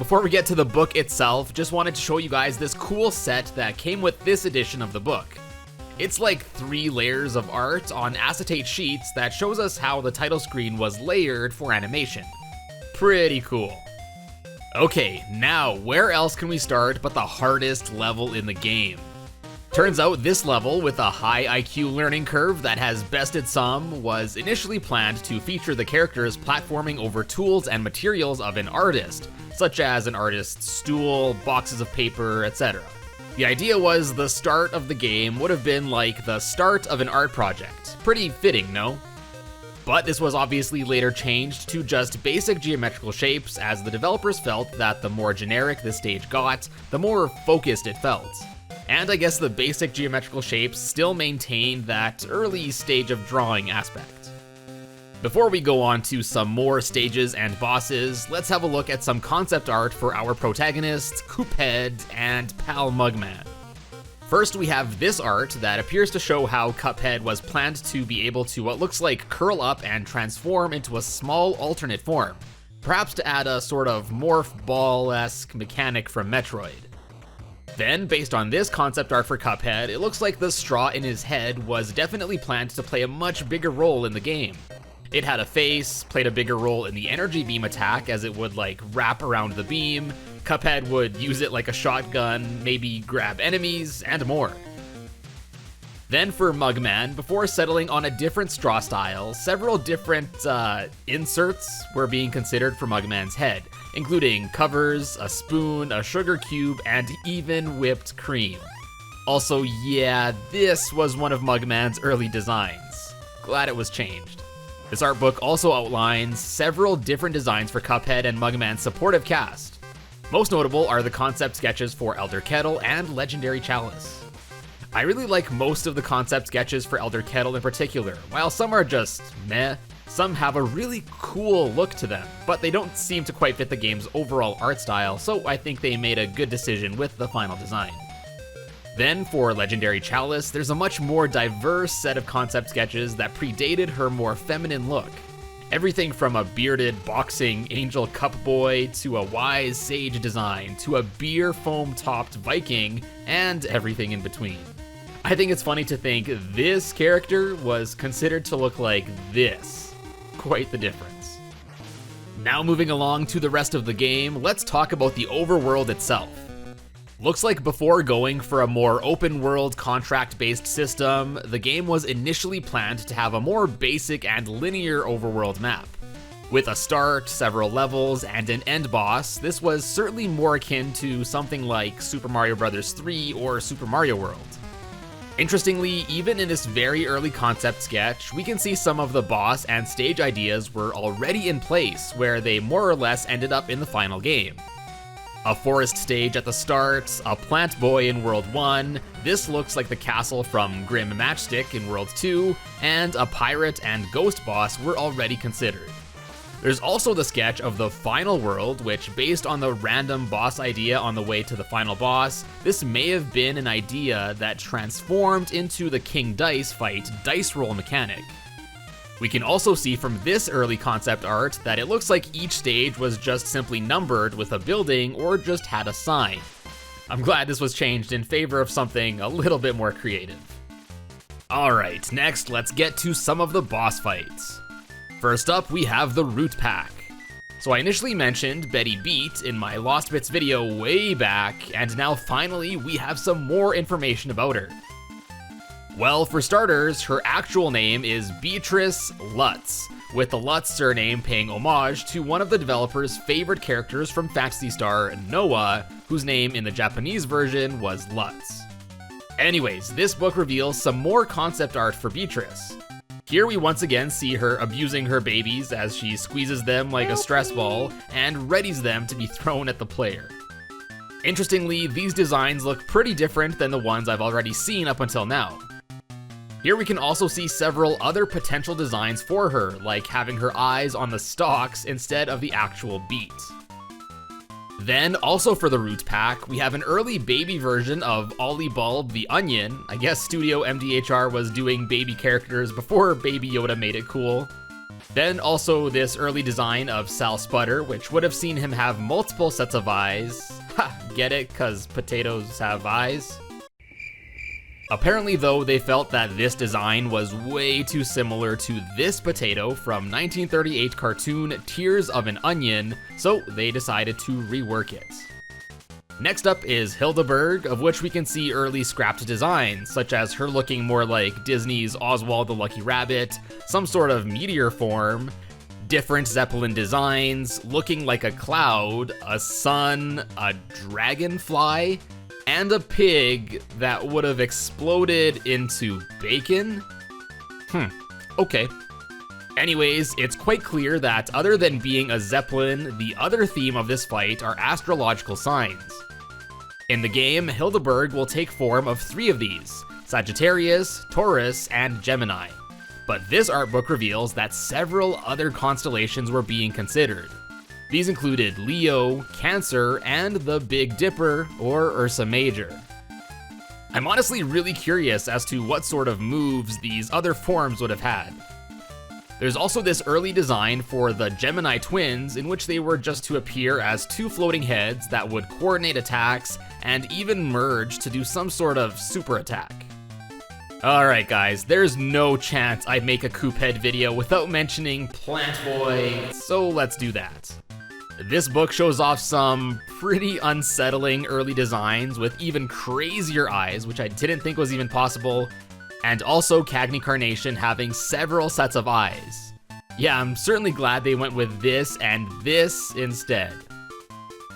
before we get to the book itself, just wanted to show you guys this cool set that came with this edition of the book. It's like 3 layers of art on acetate sheets that shows us how the title screen was layered for animation. Pretty cool. Okay, now where else can we start but the hardest level in the game? Turns out this level, with a high IQ learning curve that has bested some, was initially planned to feature the characters platforming over tools and materials of an artist, such as an artist's stool, boxes of paper, etc. The idea was the start of the game would have been like the start of an art project. Pretty fitting, no? But this was obviously later changed to just basic geometrical shapes, as the developers felt that the more generic this stage got, the more focused it felt. And I guess the basic geometrical shapes still maintain that early stage of drawing aspect. Before we go on to some more stages and bosses, let's have a look at some concept art for our protagonists, Cuphead and pal Mugman. First, we have this art that appears to show how Cuphead was planned to be able to what looks like curl up and transform into a small alternate form, perhaps to add a sort of morph ball-esque mechanic from Metroid. Then, based on this concept art for Cuphead, it looks like the straw in his head was definitely planned to play a much bigger role in the game. It had a face, played a bigger role in the energy beam attack as it would like wrap around the beam, Cuphead would use it like a shotgun, maybe grab enemies, and more. Then for Mugman, before settling on a different straw style, several different inserts were being considered for Mugman's head, including covers, a spoon, a sugar cube, and even whipped cream. Also, yeah, this was one of Mugman's early designs. Glad it was changed. This art book also outlines several different designs for Cuphead and Mugman's supportive cast. Most notable are the concept sketches for Elder Kettle and Legendary Chalice. I really like most of the concept sketches for Elder Kettle in particular. While some are just meh, some have a really cool look to them, but they don't seem to quite fit the game's overall art style, so I think they made a good decision with the final design. Then for Legendary Chalice, there's a much more diverse set of concept sketches that predated her more feminine look. Everything from a bearded boxing angel cup boy to a wise sage design to a beer foam topped Viking and everything in between. I think it's funny to think this character was considered to look like this. Quite the difference. Now moving along to the rest of the game, let's talk about the overworld itself. Looks like before going for a more open world contract-based system, the game was initially planned to have a more basic and linear overworld map. With a start, several levels, and an end boss, this was certainly more akin to something like Super Mario Bros. 3 or Super Mario World. Interestingly, even in this very early concept sketch, we can see some of the boss and stage ideas were already in place, where they more or less ended up in the final game. A forest stage at the start, a plant boy in World 1, this looks like the castle from Grim Matchstick in World 2, and a pirate and ghost boss were already considered. There's also the sketch of the final world, which, based on the random boss idea on the way to the final boss, this may have been an idea that transformed into the King Dice fight dice roll mechanic. We can also see from this early concept art that it looks like each stage was just simply numbered with a building or just had a sign. I'm glad this was changed in favor of something a little bit more creative. Alright, next let's get to some of the boss fights. First up, we have the Root Pack. So I initially mentioned Betty Beat in my Lost Bits video way back, and now finally we have some more information about her. Well, for starters, her actual name is Beatrice Lutz, with the Lutz surname paying homage to one of the developer's favorite characters from Phantasy Star, Noah, whose name in the Japanese version was Lutz. Anyways, this book reveals some more concept art for Beatrice. Here we once again see her abusing her babies as she squeezes them like a stress ball and readies them to be thrown at the player. Interestingly, these designs look pretty different than the ones I've already seen up until now. Here we can also see several other potential designs for her, like having her eyes on the stalks instead of the actual beat. Then, also for the Root Pack, we have an early baby version of Ollie Bulb the Onion. I guess Studio MDHR was doing baby characters before Baby Yoda made it cool. Then also this early design of Sal Sputter, which would have seen him have multiple sets of eyes. Ha, get it? 'Cause potatoes have eyes? Apparently though, they felt that this design was way too similar to this potato from 1938 cartoon Tears of an Onion, so they decided to rework it. Next up is Hildeberg, of which we can see early scrapped designs, such as her looking more like Disney's Oswald the Lucky Rabbit, some sort of meteor form, different Zeppelin designs, looking like a cloud, a sun, a dragonfly, and a pig that would have exploded into bacon? Okay. Anyways, it's quite clear that other than being a Zeppelin, the other theme of this fight are astrological signs. In the game, Hildeberg will take form of 3 of these: Sagittarius, Taurus, and Gemini. But this art book reveals that several other constellations were being considered. These included Leo, Cancer, and the Big Dipper, or Ursa Major. I'm honestly really curious as to what sort of moves these other forms would have had. There's also this early design for the Gemini twins, in which they were just to appear as 2 floating heads that would coordinate attacks and even merge to do some sort of super attack. Alright guys, there's no chance I'd make a Cuphead video without mentioning Plant Boy, so let's do that. This book shows off some pretty unsettling early designs with even crazier eyes, which I didn't think was even possible, and also Cagney Carnation having several sets of eyes. Yeah, I'm certainly glad they went with this and this instead.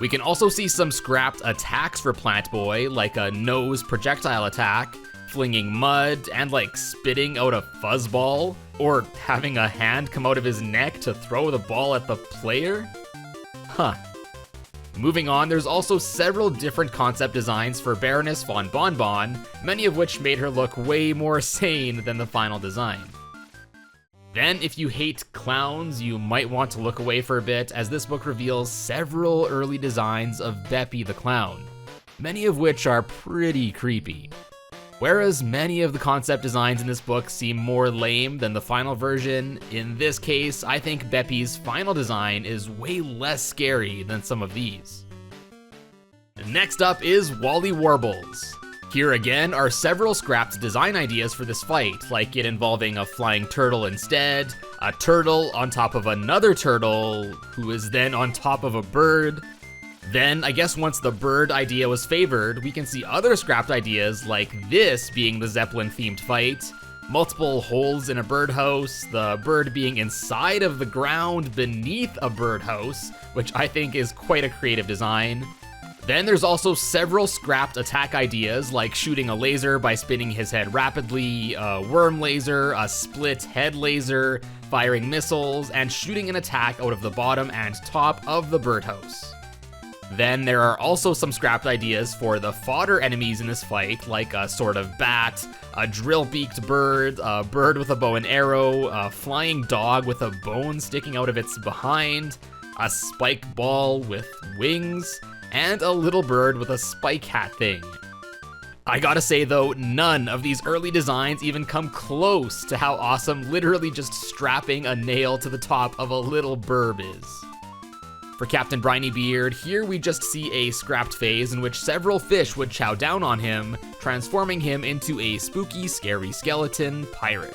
We can also see some scrapped attacks for Plant Boy, like a nose projectile attack, flinging mud, and like spitting out a fuzzball, or having a hand come out of his neck to throw the ball at the player? Huh. Moving on, there's also several different concept designs for Baroness von Bonbon, many of which made her look way more sane than the final design. Then, if you hate clowns, you might want to look away for a bit, as this book reveals several early designs of Beppy the Clown, many of which are pretty creepy. Whereas many of the concept designs in this book seem more lame than the final version, in this case, I think Beppy's final design is way less scary than some of these. Next up is Wally Warbles. Here again are several scrapped design ideas for this fight, like it involving a flying turtle instead, a turtle on top of another turtle, who is then on top of a bird. Then, I guess once the bird idea was favored, we can see other scrapped ideas like this being the Zeppelin-themed fight, multiple holes in a birdhouse, the bird being inside of the ground beneath a birdhouse, which I think is quite a creative design. Then there's also several scrapped attack ideas like shooting a laser by spinning his head rapidly, a worm laser, a split head laser, firing missiles, and shooting an attack out of the bottom and top of the birdhouse. Then there are also some scrapped ideas for the fodder enemies in this fight, like a sort of bat, a drill-beaked bird, a bird with a bow and arrow, a flying dog with a bone sticking out of its behind, a spike ball with wings, and a little bird with a spike hat thing. I gotta say though, none of these early designs even come close to how awesome literally just strapping a nail to the top of a little burb is. For Captain Briny Beard, here we just see a scrapped phase in which several fish would chow down on him, transforming him into a spooky, scary skeleton pirate.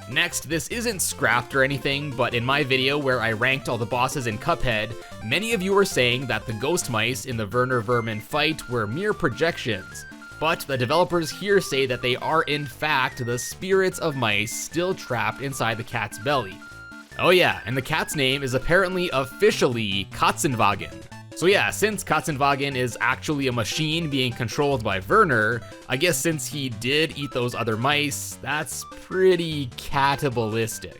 Next, this isn't scrapped or anything, but in my video where I ranked all the bosses in Cuphead, many of you were saying that the ghost mice in the Werner Vermin fight were mere projections, but the developers here say that they are in fact the spirits of mice still trapped inside the cat's belly. Oh yeah, and the cat's name is apparently officially Katzenwagen. So yeah, since Katzenwagen is actually a machine being controlled by Werner, I guess since he did eat those other mice, that's pretty catabalistic.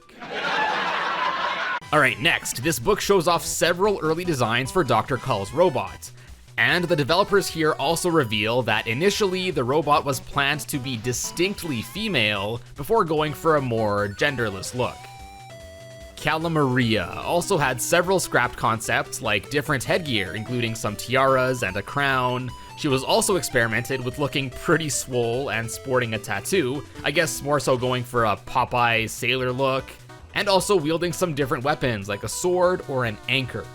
Alright, next, this book shows off several early designs for Dr. Kull's robot. And the developers here also reveal that initially the robot was planned to be distinctly female before going for a more genderless look. Calamaria also had several scrapped concepts like different headgear, including some tiaras and a crown. She was also experimented with looking pretty swole and sporting a tattoo, I guess more so going for a Popeye sailor look. and also wielding some different weapons like a sword or an anchor.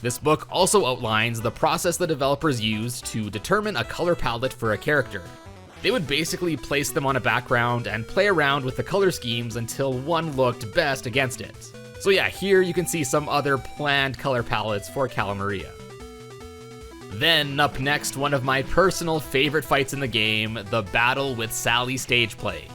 This book also outlines the process the developers used to determine a color palette for a character. They would basically place them on a background and play around with the color schemes until one looked best against it. So yeah, here you can see some other planned color palettes for Cala Maria. Then up next, one of my personal favorite fights in the game, the battle with Sally stage play.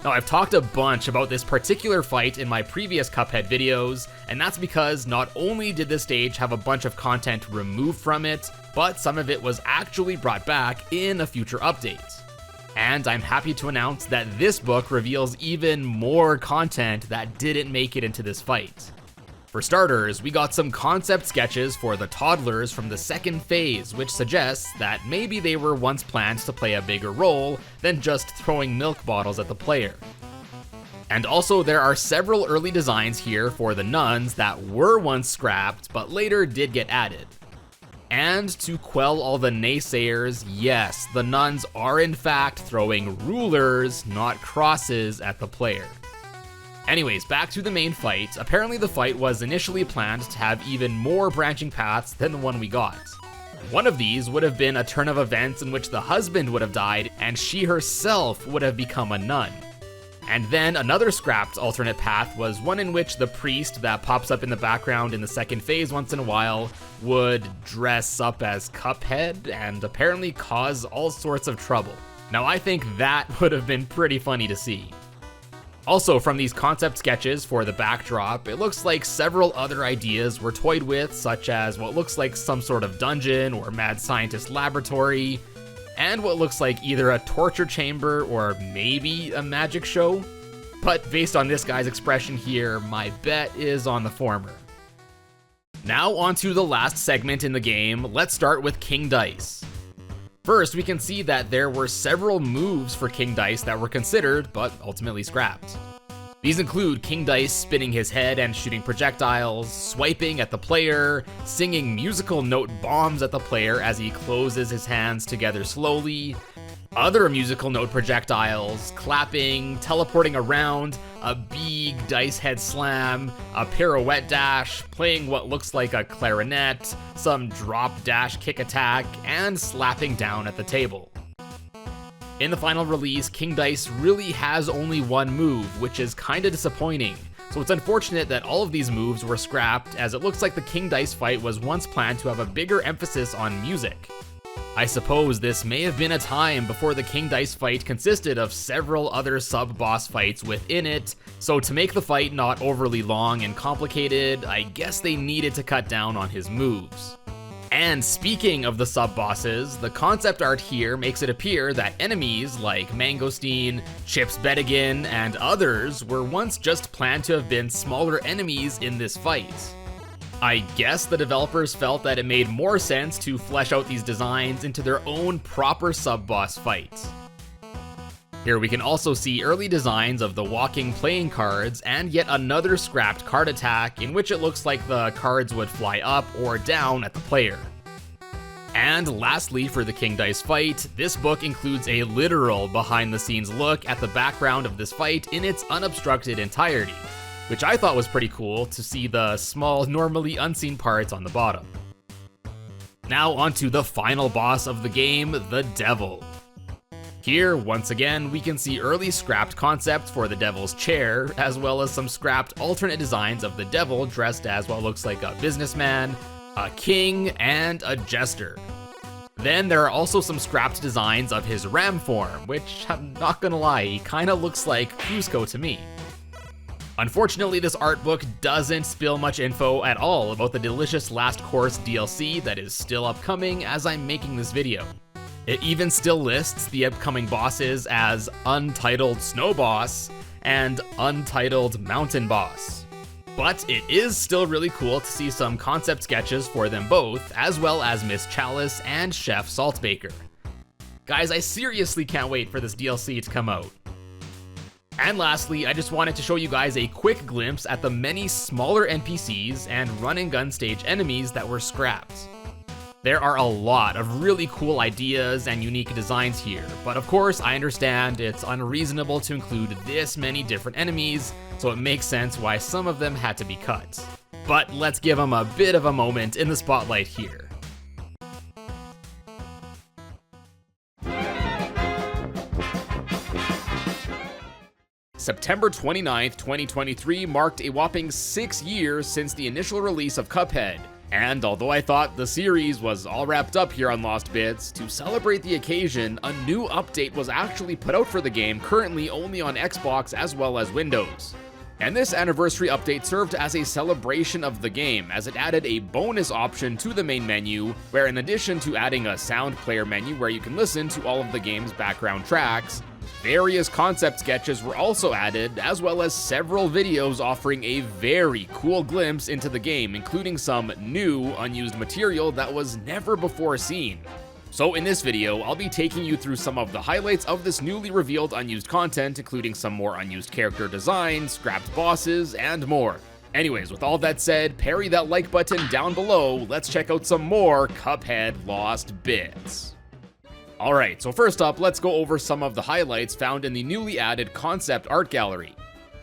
Now I've talked a bunch about this particular fight in my previous Cuphead videos, and that's because not only did this stage have a bunch of content removed from it, but some of it was actually brought back in a future update. And I'm happy to announce that this book reveals even more content that didn't make it into this fight. For starters, we got some concept sketches for the toddlers from the second phase, which suggests that maybe they were once planned to play a bigger role than just throwing milk bottles at the player. And also there are several early designs here for the nuns that were once scrapped but later did get added. And to quell all the naysayers, yes, the nuns are in fact throwing rulers, not crosses, at the player. Anyways, back to the main fight. Apparently the fight was initially planned to have even more branching paths than the one we got. One of these would have been a turn of events in which the husband would have died and she herself would have become a nun. And then another scrapped alternate path was one in which the priest that pops up in the background in the second phase once in a while would dress up as Cuphead and apparently cause all sorts of trouble. Now I think that would have been pretty funny to see. Also, from these concept sketches for the backdrop, it looks like several other ideas were toyed with, such as what looks like some sort of dungeon or mad scientist laboratory, and what looks like either a torture chamber or maybe a magic show. But based on this guy's expression here, my bet is on the former. Now onto the last segment in the game, let's start with King Dice. First, we can see that there were several moves for King Dice that were considered, but ultimately scrapped. These include King Dice spinning his head and shooting projectiles, swiping at the player, singing musical note bombs at the player as he closes his hands together slowly, other musical note projectiles, clapping, teleporting around, a big dice head slam, a pirouette dash, playing what looks like a clarinet, some drop dash kick attack, and slapping down at the table. In the final release, King Dice really has only one move, which is kinda disappointing. So it's unfortunate that all of these moves were scrapped, as it looks like the King Dice fight was once planned to have a bigger emphasis on music. I suppose this may have been a time before the King Dice fight consisted of several other sub-boss fights within it, so to make the fight not overly long and complicated, I guess they needed to cut down on his moves. And speaking of the sub-bosses, the concept art here makes it appear that enemies like Mangosteen, Chips Bedigan, and others were once just planned to have been smaller enemies in this fight. I guess the developers felt that it made more sense to flesh out these designs into their own proper sub-boss fights. Here we can also see early designs of the walking playing cards and yet another scrapped card attack in which it looks like the cards would fly up or down at the player. And lastly, for the King Dice fight, this book includes a literal behind-the-scenes look at the background of this fight in its unobstructed entirety, which I thought was pretty cool to see the small, normally unseen parts on the bottom. Now onto the final boss of the game, the Devil. Here, once again, we can see early scrapped concepts for the Devil's chair, as well as some scrapped alternate designs of the Devil dressed as what looks like a businessman, a king, and a jester. Then there are also some scrapped designs of his ram form, which, I'm not gonna lie, he kinda looks like Cusco to me. Unfortunately, this art book doesn't spill much info at all about the delicious Last Course DLC that is still upcoming as I'm making this video. It even still lists the upcoming bosses as Untitled Snow Boss and Untitled Mountain Boss. But it is still really cool to see some concept sketches for them both, as well as Miss Chalice and Chef Saltbaker. Guys, I seriously can't wait for this DLC to come out. And lastly, I just wanted to show you guys a quick glimpse at the many smaller NPCs and run and gun stage enemies that were scrapped. There are a lot of really cool ideas and unique designs here, but of course I understand it's unreasonable to include this many different enemies, so it makes sense why some of them had to be cut. But let's give them a bit of a moment in the spotlight here. September 29th, 2023 marked a whopping 6 years since the initial release of Cuphead. And although I thought the series was all wrapped up here on Lost Bits, to celebrate the occasion, a new update was actually put out for the game, currently only on Xbox as well as Windows. And this anniversary update served as a celebration of the game, as it added a bonus option to the main menu, where in addition to adding a sound player menu where you can listen to all of the game's background tracks, various concept sketches were also added, as well as several videos offering a very cool glimpse into the game, including some new unused material that was never before seen. So in this video, I'll be taking you through some of the highlights of this newly revealed unused content, including some more unused character designs, scrapped bosses, and more. Anyways, with all that said, parry that like button down below, let's check out some more Cuphead Lost Bits. Alright, so first up, let's go over some of the highlights found in the newly added concept art gallery.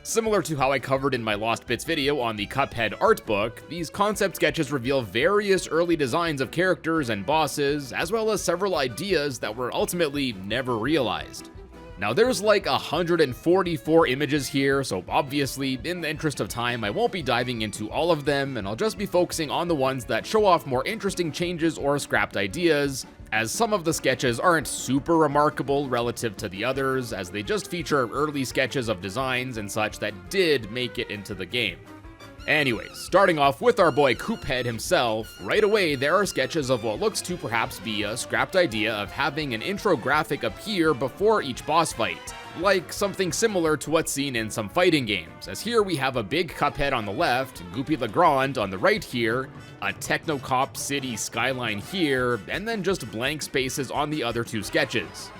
Similar to how I covered in my Lost Bits video on the Cuphead art book, these concept sketches reveal various early designs of characters and bosses, as well as several ideas that were ultimately never realized. Now there's like 144 images here, so obviously, in the interest of time, I won't be diving into all of them, and I'll just be focusing on the ones that show off more interesting changes or scrapped ideas, as some of the sketches aren't super remarkable relative to the others, as they just feature early sketches of designs and such that did make it into the game. Anyways, starting off with our boy Cuphead himself, right away there are sketches of what looks to perhaps be a scrapped idea of having an intro graphic appear before each boss fight, like something similar to what's seen in some fighting games, as here we have a big Cuphead on the left, Goopy Legrand on the right here, a Technocop City skyline here, and then just blank spaces on the other two sketches.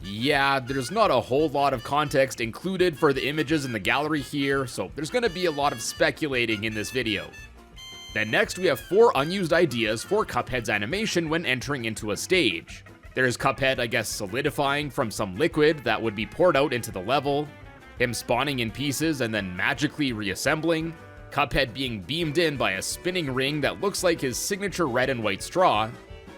Yeah, there's not a whole lot of context included for the images in the gallery here, so there's gonna be a lot of speculating in this video. Then next we have 4 unused ideas for Cuphead's animation when entering into a stage. There's Cuphead, I guess, solidifying from some liquid that would be poured out into the level, him spawning in pieces and then magically reassembling, Cuphead being beamed in by a spinning ring that looks like his signature red and white straw.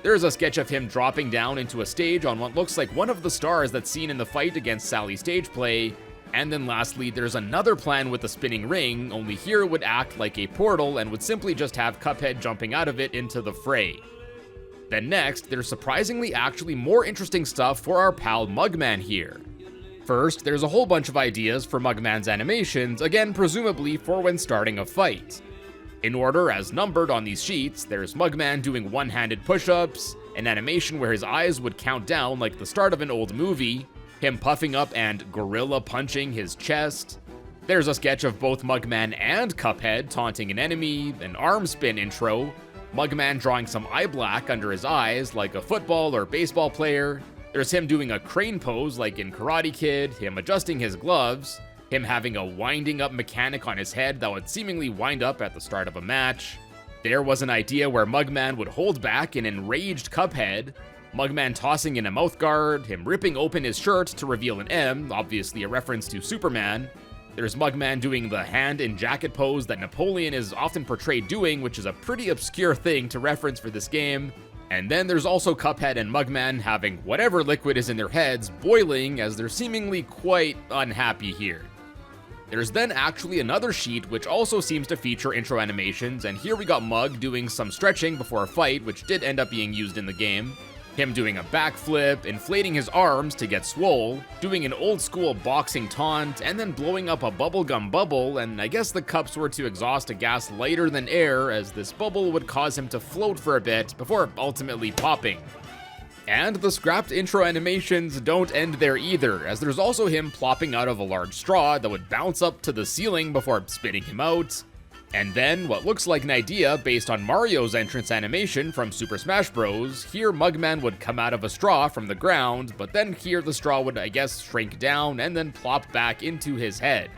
There's a sketch of him dropping down into a stage on what looks like one of the stars that's seen in the fight against Sally Stageplay. And then lastly, there's another plan with the spinning ring, only here it would act like a portal and would simply just have Cuphead jumping out of it into the fray. Then next, there's surprisingly actually more interesting stuff for our pal Mugman here. First, there's a whole bunch of ideas for Mugman's animations, again presumably for when starting a fight. In order as numbered on these sheets, there's Mugman doing one-handed push-ups, an animation where his eyes would count down like the start of an old movie, him puffing up and gorilla punching his chest. There's a sketch of both Mugman and Cuphead taunting an enemy, an arm spin intro, Mugman drawing some eye black under his eyes like a football or baseball player. There's him doing a crane pose like in Karate Kid, him adjusting his gloves, him having a winding up mechanic on his head that would seemingly wind up at the start of a match. There was an idea where Mugman would hold back an enraged Cuphead, Mugman tossing in a mouthguard, him ripping open his shirt to reveal an M, obviously a reference to Superman. There's Mugman doing the hand in jacket pose that Napoleon is often portrayed doing, which is a pretty obscure thing to reference for this game. And then there's also Cuphead and Mugman having whatever liquid is in their heads boiling as they're seemingly quite unhappy here. There's then actually another sheet which also seems to feature intro animations, and here we got Mug doing some stretching before a fight, which did end up being used in the game. Him doing a backflip, inflating his arms to get swole, doing an old school boxing taunt, and then blowing up a bubblegum bubble, and I guess the cups were to exhaust a gas lighter than air, as this bubble would cause him to float for a bit before ultimately popping. And the scrapped intro animations don't end there either, as there's also him plopping out of a large straw that would bounce up to the ceiling before spitting him out. And then, what looks like an idea based on Mario's entrance animation from Super Smash Bros., here Mugman would come out of a straw from the ground, but then here the straw would, I guess, shrink down and then plop back into his head.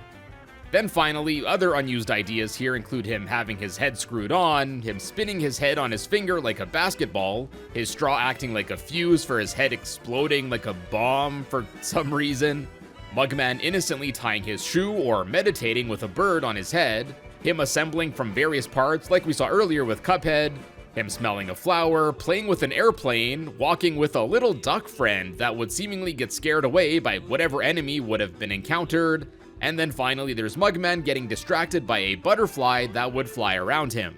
Then finally, other unused ideas here include him having his head screwed on, him spinning his head on his finger like a basketball, his straw acting like a fuse for his head exploding like a bomb for some reason, Mugman innocently tying his shoe or meditating with a bird on his head, him assembling from various parts like we saw earlier with Cuphead, him smelling a flower, playing with an airplane, walking with a little duck friend that would seemingly get scared away by whatever enemy would have been encountered, and then finally there's Mugman getting distracted by a butterfly that would fly around him.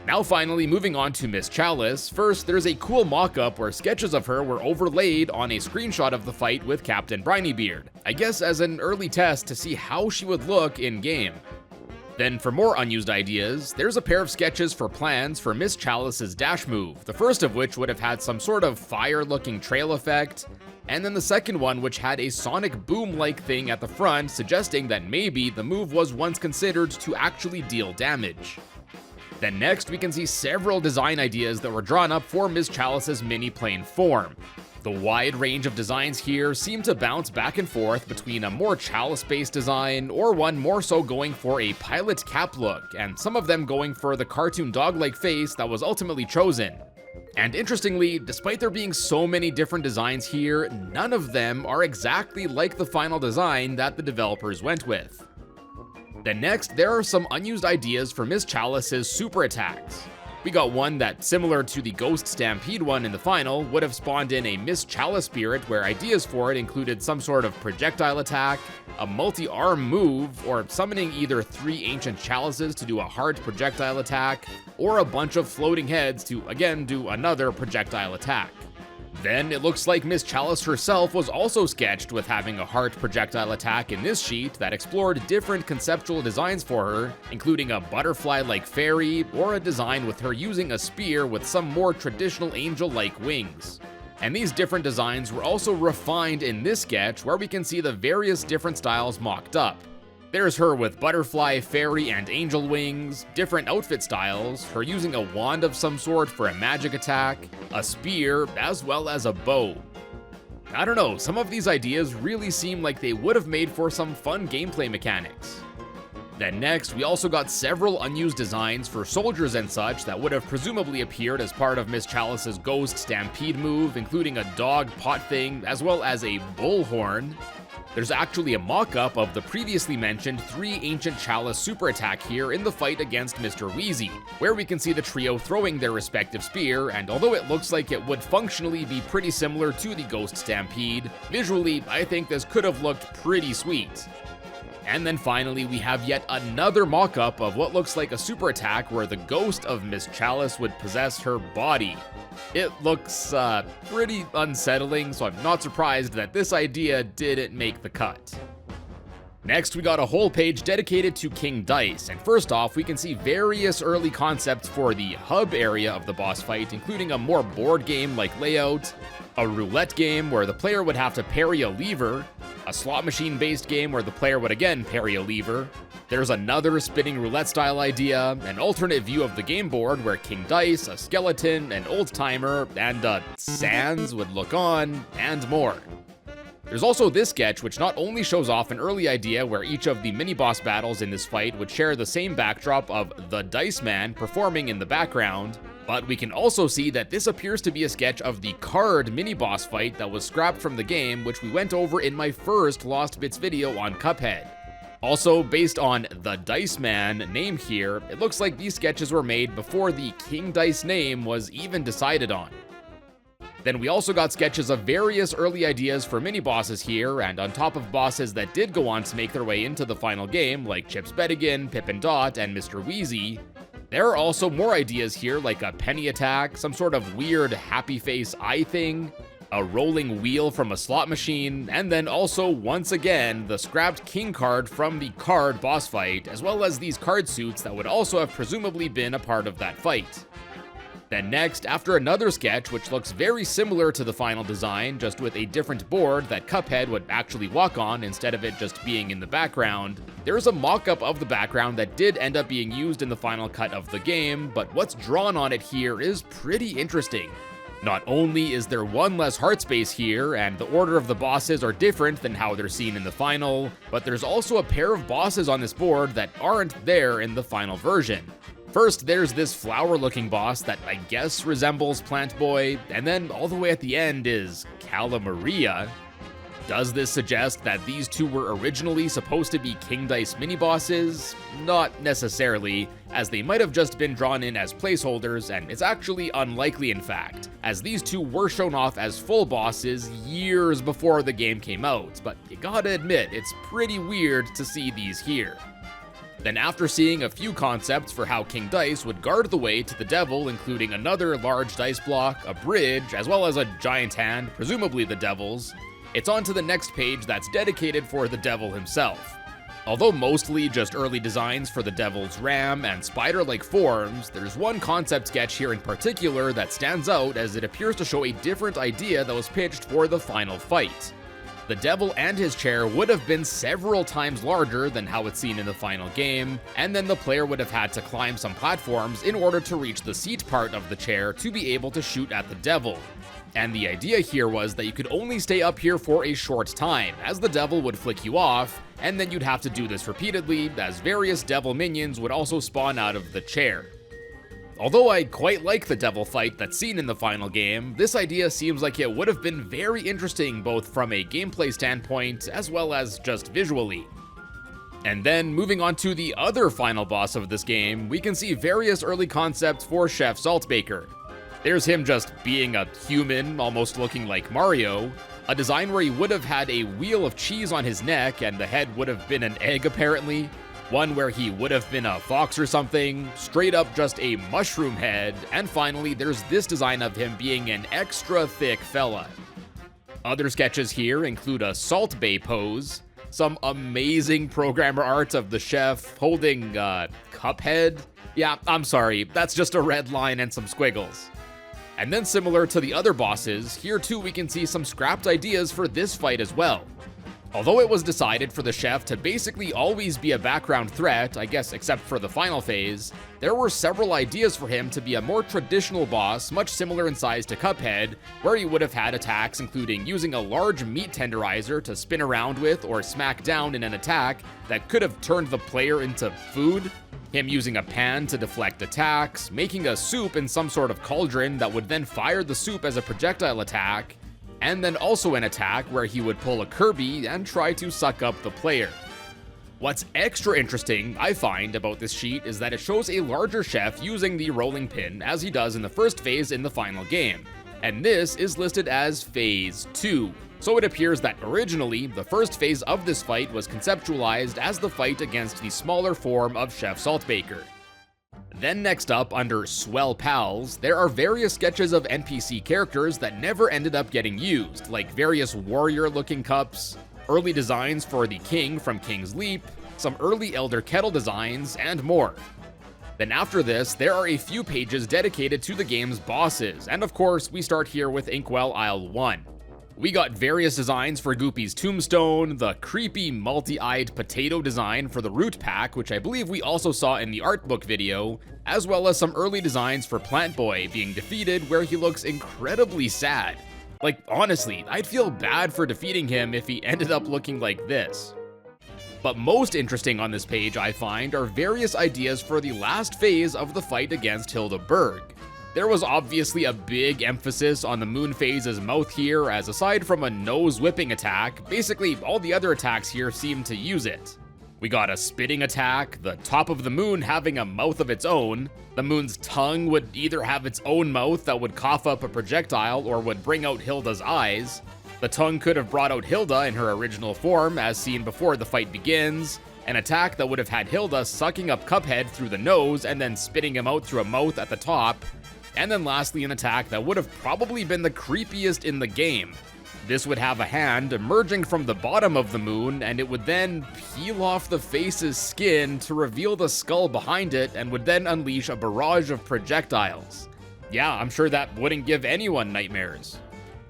Now finally, moving on to Miss Chalice, first there's a cool mock-up where sketches of her were overlaid on a screenshot of the fight with Captain Brinybeard, I guess as an early test to see how she would look in-game. Then for more unused ideas, there's a pair of sketches for plans for Miss Chalice's dash move, the first of which would have had some sort of fire-looking trail effect, and then the second one which had a sonic boom-like thing at the front suggesting that maybe the move was once considered to actually deal damage. Then next we can see several design ideas that were drawn up for Miss Chalice's mini-plane form. The wide range of designs here seem to bounce back and forth between a more Chalice-based design or one more so going for a pilot cap look, and some of them going for the cartoon dog-like face that was ultimately chosen. And interestingly, despite there being so many different designs here, none of them are exactly like the final design that the developers went with. Then next, there are some unused ideas for Miss Chalice's super attacks. We got one that, similar to the Ghost Stampede one in the final, would have spawned in a Miss Chalice spirit where ideas for it included some sort of projectile attack, a multi-arm move, or summoning either 3 ancient chalices to do a hard projectile attack, or a bunch of floating heads to again do another projectile attack. Then it looks like Miss Chalice herself was also sketched with having a heart projectile attack in this sheet that explored different conceptual designs for her, including a butterfly-like fairy, or a design with her using a spear with some more traditional angel-like wings. And these different designs were also refined in this sketch where we can see the various different styles mocked up. There's her with butterfly, fairy, and angel wings, different outfit styles, her using a wand of some sort for a magic attack, a spear, as well as a bow. I don't know, some of these ideas really seem like they would have made for some fun gameplay mechanics. Then next, we also got several unused designs for soldiers and such that would have presumably appeared as part of Miss Chalice's Ghost Stampede move, including a dog pot thing, as well as a bullhorn. There's actually a mock-up of the previously mentioned 3 Ancient Chalice super attack here in the fight against Mr. Wheezy, where we can see the trio throwing their respective spear, and although it looks like it would functionally be pretty similar to the Ghost Stampede, visually I think this could have looked pretty sweet. And then finally, we have yet another mock-up of what looks like a super attack where the ghost of Miss Chalice would possess her body. It looks pretty unsettling, so I'm not surprised that this idea didn't make the cut. Next, we got a whole page dedicated to King Dice, and first off, we can see various early concepts for the hub area of the boss fight, including a more board game-like layout, a roulette game where the player would have to parry a lever, a slot machine-based game where the player would again parry a lever. There's another spinning roulette-style idea, an alternate view of the game board where King Dice, a skeleton, an old-timer, and Sans would look on, and more. There's also this sketch, which not only shows off an early idea where each of the mini-boss battles in this fight would share the same backdrop of the Dice Man performing in the background, but we can also see that this appears to be a sketch of the card mini-boss fight that was scrapped from the game, which we went over in my first Lost Bits video on Cuphead. Also, based on the Dice Man name here, it looks like these sketches were made before the King Dice name was even decided on. Then we also got sketches of various early ideas for mini-bosses here, and on top of bosses that did go on to make their way into the final game, like Chips Bedigan, Pippin Dot, and Mr. Wheezy, there are also more ideas here, like a penny attack, some sort of weird happy face eye thing, a rolling wheel from a slot machine, and then also, once again, the scrapped king card from the card boss fight, as well as these card suits that would also have presumably been a part of that fight. Then next, after another sketch which looks very similar to the final design, just with a different board that Cuphead would actually walk on instead of it just being in the background, there's a mock-up of the background that did end up being used in the final cut of the game, but what's drawn on it here is pretty interesting. Not only is there one less heart space here, and the order of the bosses are different than how they're seen in the final, but there's also a pair of bosses on this board that aren't there in the final version. First, there's this flower-looking boss that I guess resembles Plant Boy, and then all the way at the end is Calamaria. Does this suggest that these two were originally supposed to be King Dice mini-bosses? Not necessarily, as they might have just been drawn in as placeholders, and it's actually unlikely in fact, as these two were shown off as full bosses years before the game came out, but you gotta admit, it's pretty weird to see these here. Then after seeing a few concepts for how King Dice would guard the way to the devil, including another large dice block, a bridge, as well as a giant hand, presumably the devil's, it's on to the next page that's dedicated for the devil himself. Although mostly just early designs for the devil's ram and spider-like forms, there's one concept sketch here in particular that stands out as it appears to show a different idea that was pitched for the final fight. The devil and his chair would have been several times larger than how it's seen in the final game, and then the player would have had to climb some platforms in order to reach the seat part of the chair to be able to shoot at the devil. And the idea here was that you could only stay up here for a short time, as the devil would flick you off, and then you'd have to do this repeatedly, as various devil minions would also spawn out of the chair. Although I quite like the devil fight that's seen in the final game, this idea seems like it would have been very interesting both from a gameplay standpoint as well as just visually. And then, moving on to the other final boss of this game, we can see various early concepts for Chef Saltbaker. There's him just being a human, almost looking like Mario, a design where he would have had a wheel of cheese on his neck and the head would have been an egg apparently, one where he would have been a fox or something, straight up just a mushroom head, and finally there's this design of him being an extra thick fella. Other sketches here include a Salt Bay pose, some amazing programmer art of the chef holding, Cuphead? Yeah, I'm sorry, that's just a red line and some squiggles. And then similar to the other bosses, here too we can see some scrapped ideas for this fight as well. Although it was decided for the chef to basically always be a background threat, I guess except for the final phase, there were several ideas for him to be a more traditional boss, much similar in size to Cuphead, where he would have had attacks including using a large meat tenderizer to spin around with or smack down in an attack that could have turned the player into food, him using a pan to deflect attacks, making a soup in some sort of cauldron that would then fire the soup as a projectile attack, and then also an attack where he would pull a Kirby and try to suck up the player. What's extra interesting, I find, about this sheet is that it shows a larger chef using the rolling pin as he does in the first phase in the final game, and this is listed as Phase 2. So it appears that originally, the first phase of this fight was conceptualized as the fight against the smaller form of Chef Saltbaker. Then next up, under Swell Pals, there are various sketches of NPC characters that never ended up getting used, like various warrior-looking cups, early designs for the king from King's Leap, some early Elder Kettle designs, and more. Then after this, there are a few pages dedicated to the game's bosses, and of course, we start here with Inkwell Isle 1. We got various designs for Goopy's tombstone, the creepy multi-eyed potato design for the root pack, which I believe we also saw in the art book video, as well as some early designs for Plant Boy being defeated where he looks incredibly sad. Like, honestly, I'd feel bad for defeating him if he ended up looking like this. But most interesting on this page, I find, are various ideas for the last phase of the fight against Hilda Berg. There was obviously a big emphasis on the moon phase's mouth here, as aside from a nose whipping attack, basically all the other attacks here seem to use it. We got a spitting attack, the top of the moon having a mouth of its own, the moon's tongue would either have its own mouth that would cough up a projectile or would bring out Hilda's eyes, the tongue could have brought out Hilda in her original form as seen before the fight begins, an attack that would have had Hilda sucking up Cuphead through the nose and then spitting him out through a mouth at the top, and then lastly an attack that would have probably been the creepiest in the game. This would have a hand emerging from the bottom of the moon, and it would then peel off the face's skin to reveal the skull behind it and would then unleash a barrage of projectiles. Yeah, I'm sure that wouldn't give anyone nightmares.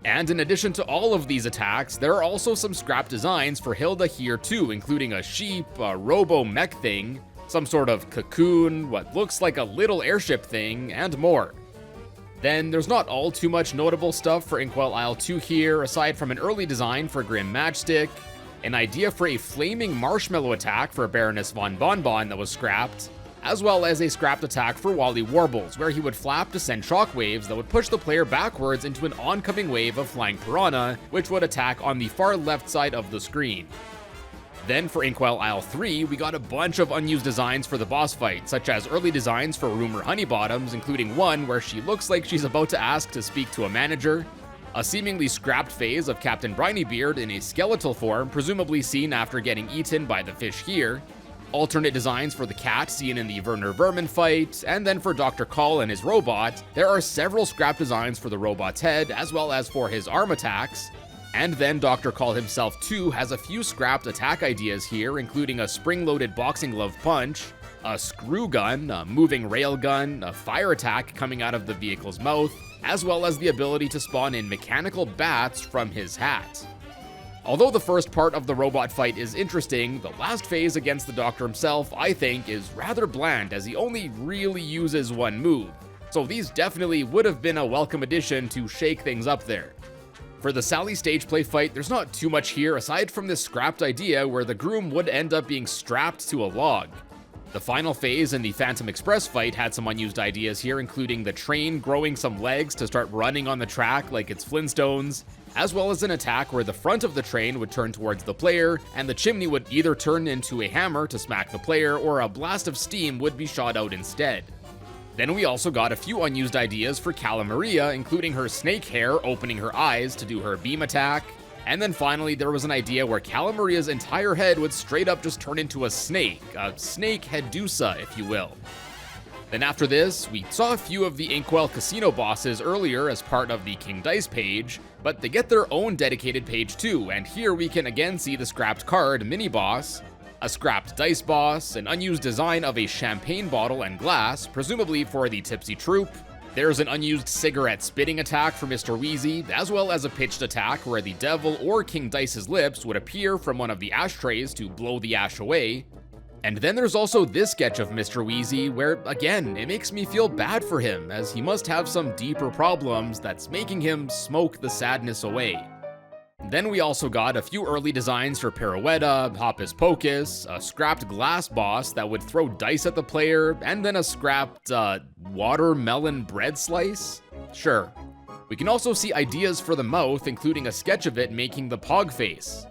And in addition to all of these attacks, there are also some scrap designs for Hilda here too, including a sheep, a robo-mech thing, some sort of cocoon, what looks like a little airship thing, and more. Then there's not all too much notable stuff for Inkwell Isle 2 here, aside from an early design for Grim Matchstick, an idea for a flaming marshmallow attack for Baroness von Bonbon that was scrapped, as well as a scrapped attack for Wally Warbles, where he would flap to send shockwaves that would push the player backwards into an oncoming wave of flying piranha, which would attack on the far left side of the screen. Then for Inkwell Isle 3, we got a bunch of unused designs for the boss fight, such as early designs for Rumor Honeybottoms, including one where she looks like she's about to ask to speak to a manager, a seemingly scrapped phase of Captain Brinybeard in a skeletal form, presumably seen after getting eaten by the fish here, alternate designs for the cat seen in the Werner Vermin fight, and then for Dr. Call and his robot, there are several scrap designs for the robot's head, as well as for his arm attacks. And then Dr. Call himself too has a few scrapped attack ideas here, including a spring-loaded boxing glove punch, a screw gun, a moving rail gun, a fire attack coming out of the vehicle's mouth, as well as the ability to spawn in mechanical bats from his hat. Although the first part of the robot fight is interesting, the last phase against the Doctor himself, I think, is rather bland as he only really uses one move, so these definitely would have been a welcome addition to shake things up there. For the Sally stage play fight, there's not too much here aside from this scrapped idea where the groom would end up being strapped to a log. The final phase in the Phantom Express fight had some unused ideas here, including the train growing some legs to start running on the track like it's Flintstones, as well as an attack where the front of the train would turn towards the player, and the chimney would either turn into a hammer to smack the player, or a blast of steam would be shot out instead. Then we also got a few unused ideas for Cala Maria, including her snake hair opening her eyes to do her beam attack. And then finally, there was an idea where Cala Maria's entire head would straight up just turn into a snake headusa, if you will. Then after this, we saw a few of the Inkwell Casino bosses earlier as part of the King Dice page, but they get their own dedicated page too, and here we can again see the scrapped card mini-boss, a scrapped dice boss, an unused design of a champagne bottle and glass, presumably for the Tipsy Troupe. There's an unused cigarette spitting attack for Mr. Wheezy, as well as a pitched attack where the devil or King Dice's lips would appear from one of the ashtrays to blow the ash away. And then there's also this sketch of Mr. Wheezy where, again, it makes me feel bad for him, as he must have some deeper problems that's making him smoke the sadness away. Then we also got a few early designs for Pirouetta, Hocus Pocus, a scrapped glass boss that would throw dice at the player, and then a scrapped, watermelon bread slice? Sure. We can also see ideas for the mouth, including a sketch of it making the pog face.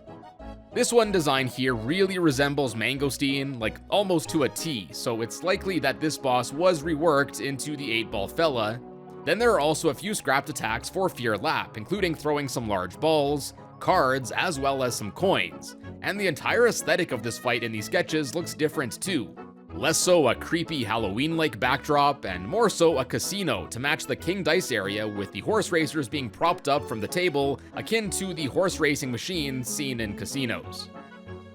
This one design here really resembles Mangosteen, like almost to a T, so it's likely that this boss was reworked into the 8-ball fella. Then there are also a few scrapped attacks for Fear Lap, including throwing some large balls, cards, as well as some coins. And the entire aesthetic of this fight in these sketches looks different too. Less so a creepy Halloween-like backdrop, and more so a casino to match the King Dice area, with the horse racers being propped up from the table, akin to the horse racing machines seen in casinos.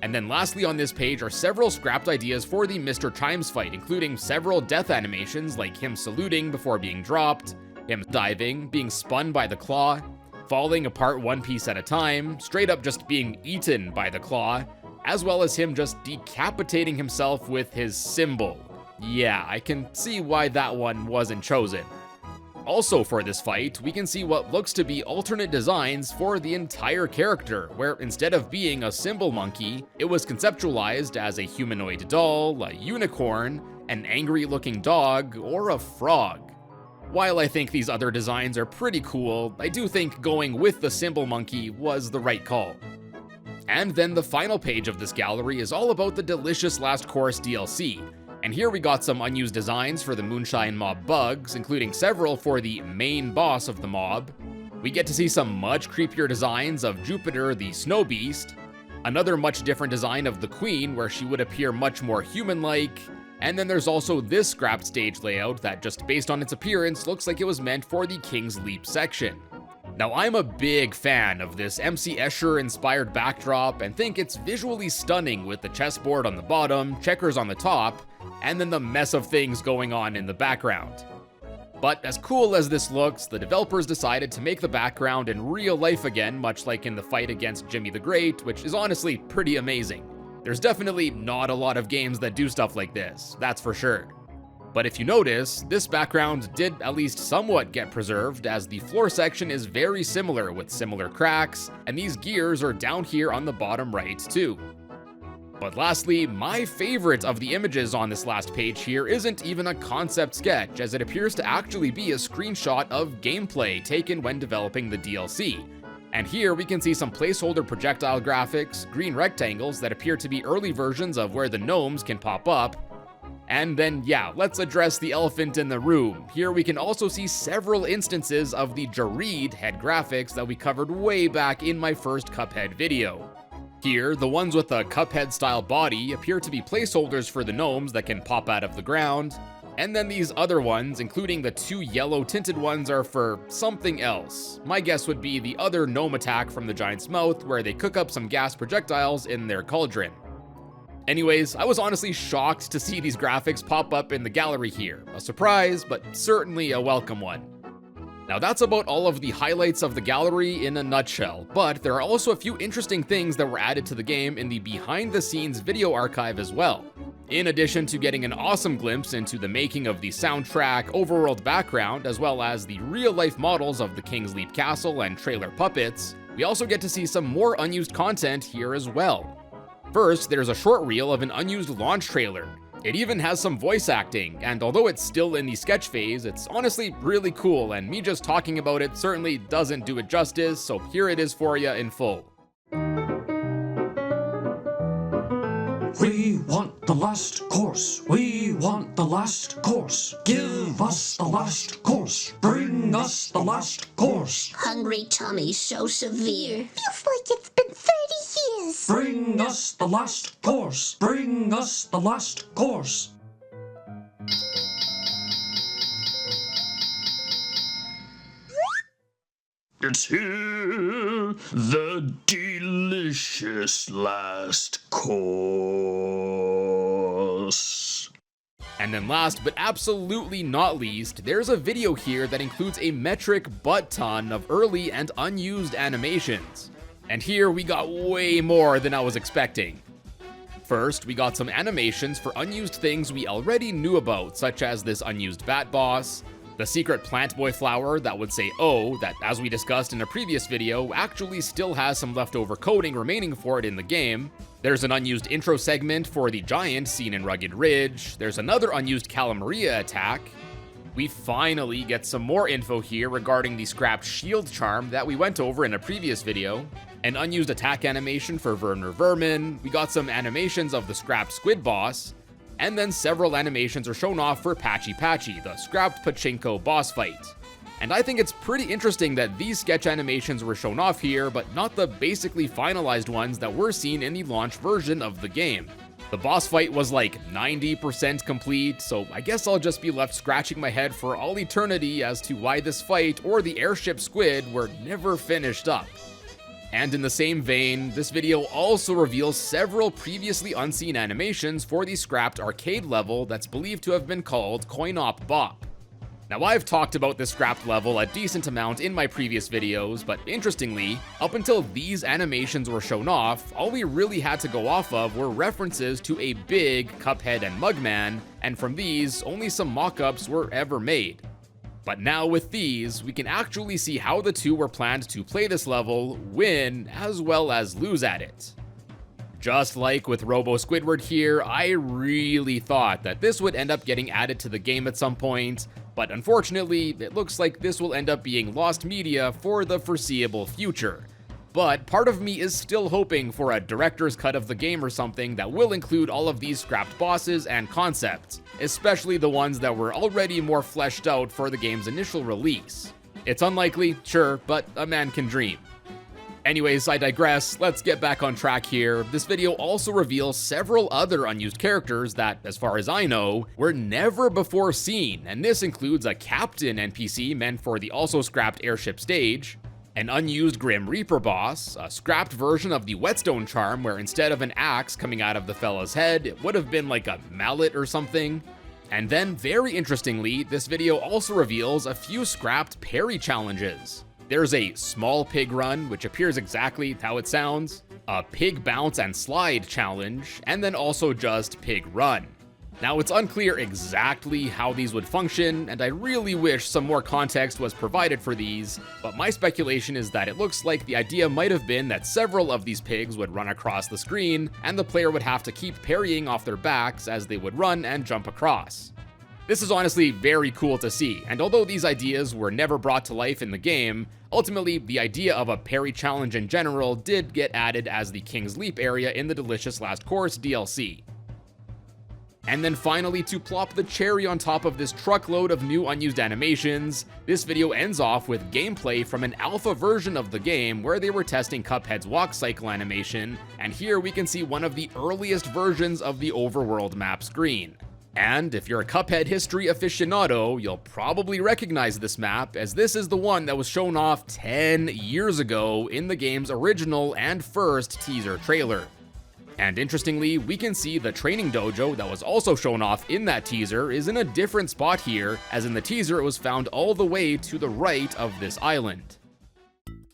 And then lastly on this page are several scrapped ideas for the Mr. Chimes fight, including several death animations like him saluting before being dropped, him diving, being spun by the claw, falling apart one piece at a time, straight up just being eaten by the claw, as well as him just decapitating himself with his symbol. Yeah, I can see why that one wasn't chosen. Also for this fight, we can see what looks to be alternate designs for the entire character, where instead of being a symbol monkey, it was conceptualized as a humanoid doll, a unicorn, an angry-looking dog, or a frog. While I think these other designs are pretty cool, I do think going with the symbol monkey was the right call. And then the final page of this gallery is all about the delicious Last Course DLC. And here we got some unused designs for the Moonshine Mob bugs, including several for the main boss of the mob. We get to see some much creepier designs of Jupiter the Snow Beast, another much different design of the Queen where she would appear much more human-like, and then there's also this scrapped stage layout that, just based on its appearance, looks like it was meant for the King's Leap section. Now, I'm a big fan of this MC Escher-inspired backdrop and think it's visually stunning with the chessboard on the bottom, checkers on the top, and then the mess of things going on in the background. But as cool as this looks, the developers decided to make the background in real life again, much like in the fight against Jimmy the Great, which is honestly pretty amazing. There's definitely not a lot of games that do stuff like this, that's for sure. But if you notice, this background did at least somewhat get preserved, as the floor section is very similar with similar cracks, and these gears are down here on the bottom right too. But lastly, my favorite of the images on this last page here isn't even a concept sketch, as it appears to actually be a screenshot of gameplay taken when developing the DLC. And here we can see some placeholder projectile graphics, green rectangles that appear to be early versions of where the gnomes can pop up. And then yeah, let's address the elephant in the room. Here we can also see several instances of the Jareed head graphics that we covered way back in my first Cuphead video. Here, the ones with a Cuphead-style body appear to be placeholders for the gnomes that can pop out of the ground, and then these other ones, including the two yellow-tinted ones, are for something else. My guess would be the other gnome attack from the giant's mouth, where they cook up some gas projectiles in their cauldron. Anyways, I was honestly shocked to see these graphics pop up in the gallery here. A surprise, but certainly a welcome one. Now that's about all of the highlights of the gallery in a nutshell, but there are also a few interesting things that were added to the game in the behind-the-scenes video archive as well. In addition to getting an awesome glimpse into the making of the soundtrack, overworld background, as well as the real-life models of the King's Leap Castle and trailer puppets, we also get to see some more unused content here as well. First, there's a short reel of an unused launch trailer. It even has some voice acting, and although it's still in the sketch phase, it's honestly really cool, and me just talking about it certainly doesn't do it justice, so here it is for you in full. We want the last course. We want the last course. Give us the last course. Bring us the last course. Hungry tummies so severe. Feels like it's been 30 years. Bring us the last course. Bring us the last course. It's here, the delicious last course. And then last but absolutely not least, there's a video here that includes a metric butt ton of early and unused animations. And here we got way more than I was expecting. First, we got some animations for unused things we already knew about, such as this unused bat boss, the secret plant boy flower that would say "oh," that, as we discussed in a previous video, actually still has some leftover coding remaining for it in the game. There's an unused intro segment for the giant seen in Rugged Ridge. There's another unused Calamaria attack. We finally get some more info here regarding the scrapped shield charm that we went over in a previous video. An unused attack animation for Werner Vermin. We got some animations of the scrapped squid boss. And then several animations are shown off for Patchy Patchy, the scrapped pachinko boss fight. And I think it's pretty interesting that these sketch animations were shown off here, but not the basically finalized ones that were seen in the launch version of the game. The boss fight was like 90% complete, so I guess I'll just be left scratching my head for all eternity as to why this fight or the airship squid were never finished up. And in the same vein, this video also reveals several previously unseen animations for the scrapped arcade level that's believed to have been called Coin-Op Bop. Now I've talked about this scrapped level a decent amount in my previous videos, but interestingly, up until these animations were shown off, all we really had to go off of were references to a big Cuphead and Mugman, and from these, only some mock-ups were ever made. But now with these, we can actually see how the two were planned to play this level, win, as well as lose at it. Just like with Robo Squidward here, I really thought that this would end up getting added to the game at some point, but unfortunately, it looks like this will end up being lost media for the foreseeable future. But part of me is still hoping for a director's cut of the game or something that will include all of these scrapped bosses and concepts, especially the ones that were already more fleshed out for the game's initial release. It's unlikely, sure, but a man can dream. Anyways, I digress, let's get back on track here. This video also reveals several other unused characters that, as far as I know, were never before seen, and this includes a captain NPC meant for the also scrapped airship stage, an unused Grim Reaper boss, a scrapped version of the whetstone charm where instead of an axe coming out of the fella's head, it would have been like a mallet or something. And then, very interestingly, this video also reveals a few scrapped parry challenges. There's a small pig run, which appears exactly how it sounds, a pig bounce and slide challenge, and then also just pig run. Now, it's unclear exactly how these would function, and I really wish some more context was provided for these, but my speculation is that it looks like the idea might have been that several of these pigs would run across the screen, and the player would have to keep parrying off their backs as they would run and jump across. This is honestly very cool to see, and although these ideas were never brought to life in the game, ultimately the idea of a parry challenge in general did get added as the King's Leap area in the Delicious Last Course DLC. And then finally, to plop the cherry on top of this truckload of new unused animations, this video ends off with gameplay from an alpha version of the game where they were testing Cuphead's walk cycle animation, and here we can see one of the earliest versions of the overworld map screen. And if you're a Cuphead history aficionado, you'll probably recognize this map, as this is the one that was shown off 10 years ago in the game's original and first teaser trailer. And interestingly, we can see the training dojo that was also shown off in that teaser is in a different spot here, as in the teaser it was found all the way to the right of this island.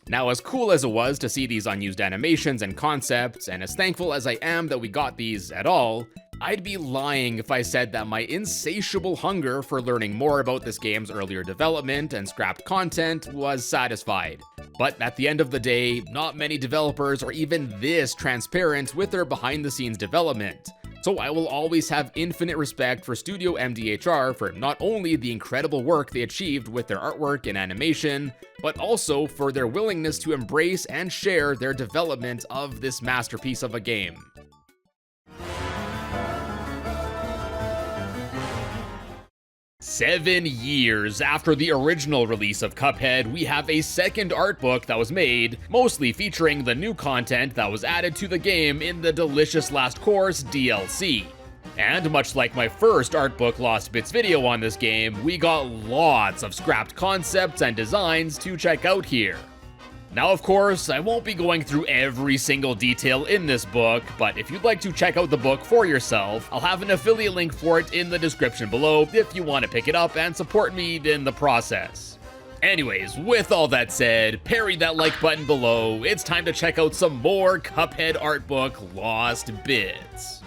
Now, as cool as it was to see these unused animations and concepts, and as thankful as I am that we got these at all, I'd be lying if I said that my insatiable hunger for learning more about this game's earlier development and scrapped content was satisfied. But at the end of the day, not many developers are even this transparent with their behind-the-scenes development. So I will always have infinite respect for Studio MDHR for not only the incredible work they achieved with their artwork and animation, but also for their willingness to embrace and share their development of this masterpiece of a game. Seven years after the original release of Cuphead, we have a second art book that was made, mostly featuring the new content that was added to the game in the Delicious Last Course DLC. And much like my first art book Lost Bits video on this game, we got lots of scrapped concepts and designs to check out here. Now, of course, I won't be going through every single detail in this book, but if you'd like to check out the book for yourself, I'll have an affiliate link for it in the description below if you want to pick it up and support me in the process. Anyways, with all that said, parry that like button below, it's time to check out some more Cuphead art book Lost Bits.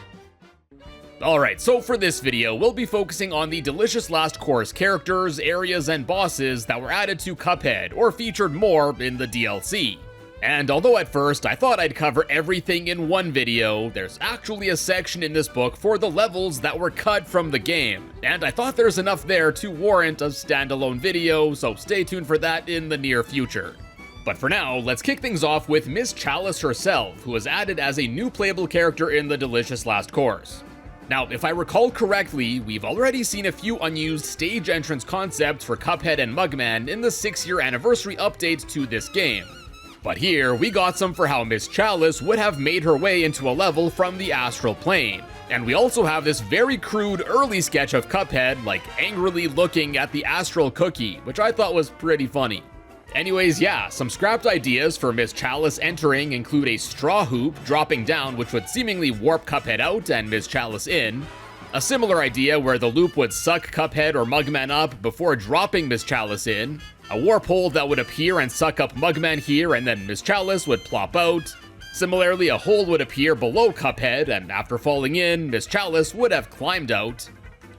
Alright, so for this video, we'll be focusing on the Delicious Last Course characters, areas, and bosses that were added to Cuphead, or featured more in the DLC. And although at first I thought I'd cover everything in one video, there's actually a section in this book for the levels that were cut from the game, and I thought there's enough there to warrant a standalone video, so stay tuned for that in the near future. But for now, let's kick things off with Miss Chalice herself, who was added as a new playable character in the Delicious Last Course. Now, if I recall correctly, we've already seen a few unused stage entrance concepts for Cuphead and Mugman in the 6-year anniversary update to this game. But here, we got some for how Miss Chalice would have made her way into a level from the astral plane. And we also have this very crude early sketch of Cuphead, like angrily looking at the astral cookie, which I thought was pretty funny. Anyways, yeah, some scrapped ideas for Miss Chalice entering include a straw hoop dropping down which would seemingly warp Cuphead out and Miss Chalice in, a similar idea where the loop would suck Cuphead or Mugman up before dropping Miss Chalice in, a warp hole that would appear and suck up Mugman here and then Miss Chalice would plop out. Similarly, a hole would appear below Cuphead and after falling in, Miss Chalice would have climbed out.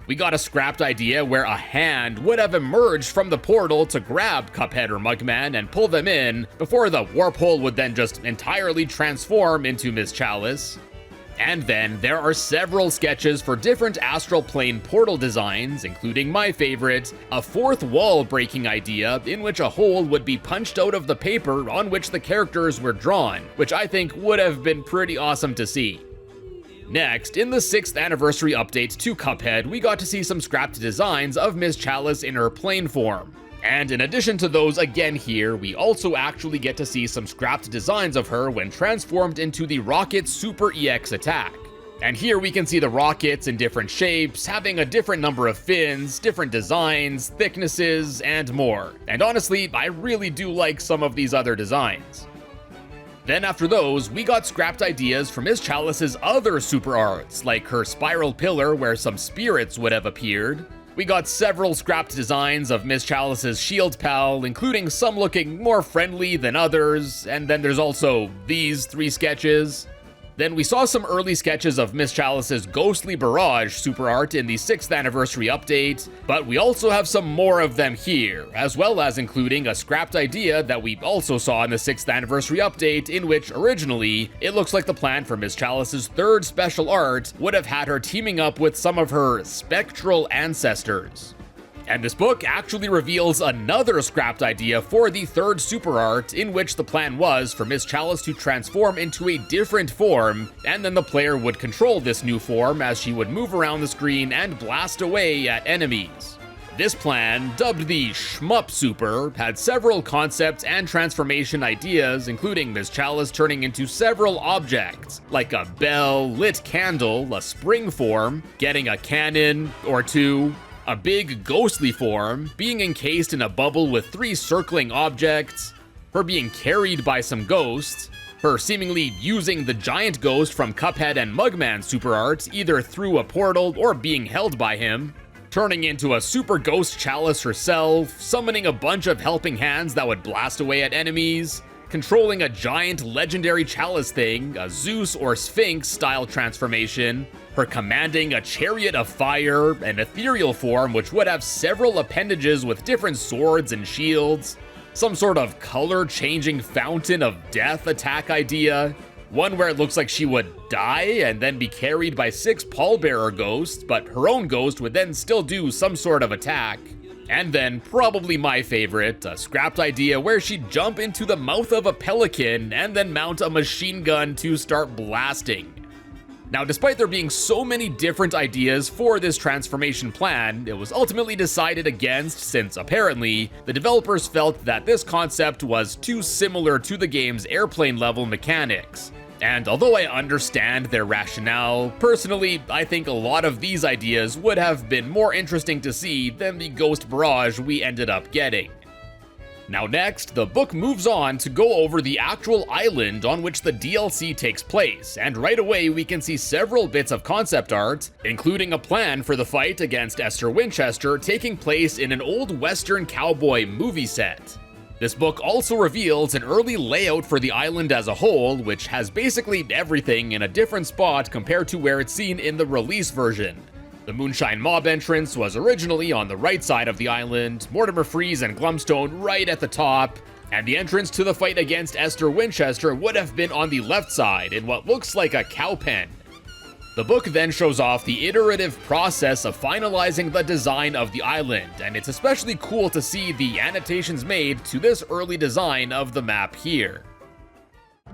We got a scrapped idea where a hand would have emerged from the portal to grab Cuphead or Mugman and pull them in, before the warp hole would then just entirely transform into Miss Chalice. And then there are several sketches for different astral plane portal designs, including my favorite, a fourth wall breaking idea in which a hole would be punched out of the paper on which the characters were drawn, which I think would have been pretty awesome to see. Next, in the 6th anniversary update to Cuphead, we got to see some scrapped designs of Miss Chalice in her plane form. And in addition to those again here, we also actually get to see some scrapped designs of her when transformed into the Rocket Super EX attack. And here we can see the rockets in different shapes, having a different number of fins, different designs, thicknesses, and more. And honestly, I really do like some of these other designs. Then after those, we got scrapped ideas for Miss Chalice's other super arts, like her spiral pillar where some spirits would have appeared. We got several scrapped designs of Miss Chalice's shield pal, including some looking more friendly than others, and then there's also these 3 sketches. Then we saw some early sketches of Miss Chalice's ghostly barrage super art in the 6th anniversary update, but we also have some more of them here, as well as including a scrapped idea that we also saw in the 6th anniversary update, in which originally, it looks like the plan for Miss Chalice's 3rd special art would have had her teaming up with some of her spectral ancestors. And this book actually reveals another scrapped idea for the 3rd super art, in which the plan was for Miss Chalice to transform into a different form, and then the player would control this new form as she would move around the screen and blast away at enemies. This plan, dubbed the Shmup Super, had several concepts and transformation ideas, including Miss Chalice turning into several objects, like a bell, lit candle, a spring form, getting a cannon or two, a big ghostly form, being encased in a bubble with 3 circling objects, her being carried by some ghosts, her seemingly using the giant ghost from Cuphead and Mugman super art either through a portal or being held by him, turning into a super ghost Chalice herself, summoning a bunch of helping hands that would blast away at enemies, controlling a giant legendary Chalice thing, a Zeus or Sphinx style transformation, her commanding a chariot of fire, an ethereal form which would have several appendages with different swords and shields, some sort of color-changing fountain of death attack idea, one where it looks like she would die and then be carried by 6 pallbearer ghosts, but her own ghost would then still do some sort of attack. And then, probably my favorite, a scrapped idea where she'd jump into the mouth of a pelican and then mount a machine gun to start blasting. Now, despite there being so many different ideas for this transformation plan, it was ultimately decided against since apparently the developers felt that this concept was too similar to the game's airplane level mechanics. And although I understand their rationale, personally, I think a lot of these ideas would have been more interesting to see than the ghost barrage we ended up getting. Now next, the book moves on to go over the actual island on which the DLC takes place, and right away we can see several bits of concept art, including a plan for the fight against Esther Winchester taking place in an old western cowboy movie set. This book also reveals an early layout for the island as a whole, which has basically everything in a different spot compared to where it's seen in the release version. The Moonshine Mob entrance was originally on the right side of the island, Mortimer Freeze and Glumstone right at the top, and the entrance to the fight against Esther Winchester would have been on the left side in what looks like a cow pen. The book then shows off the iterative process of finalizing the design of the island, and it's especially cool to see the annotations made to this early design of the map here.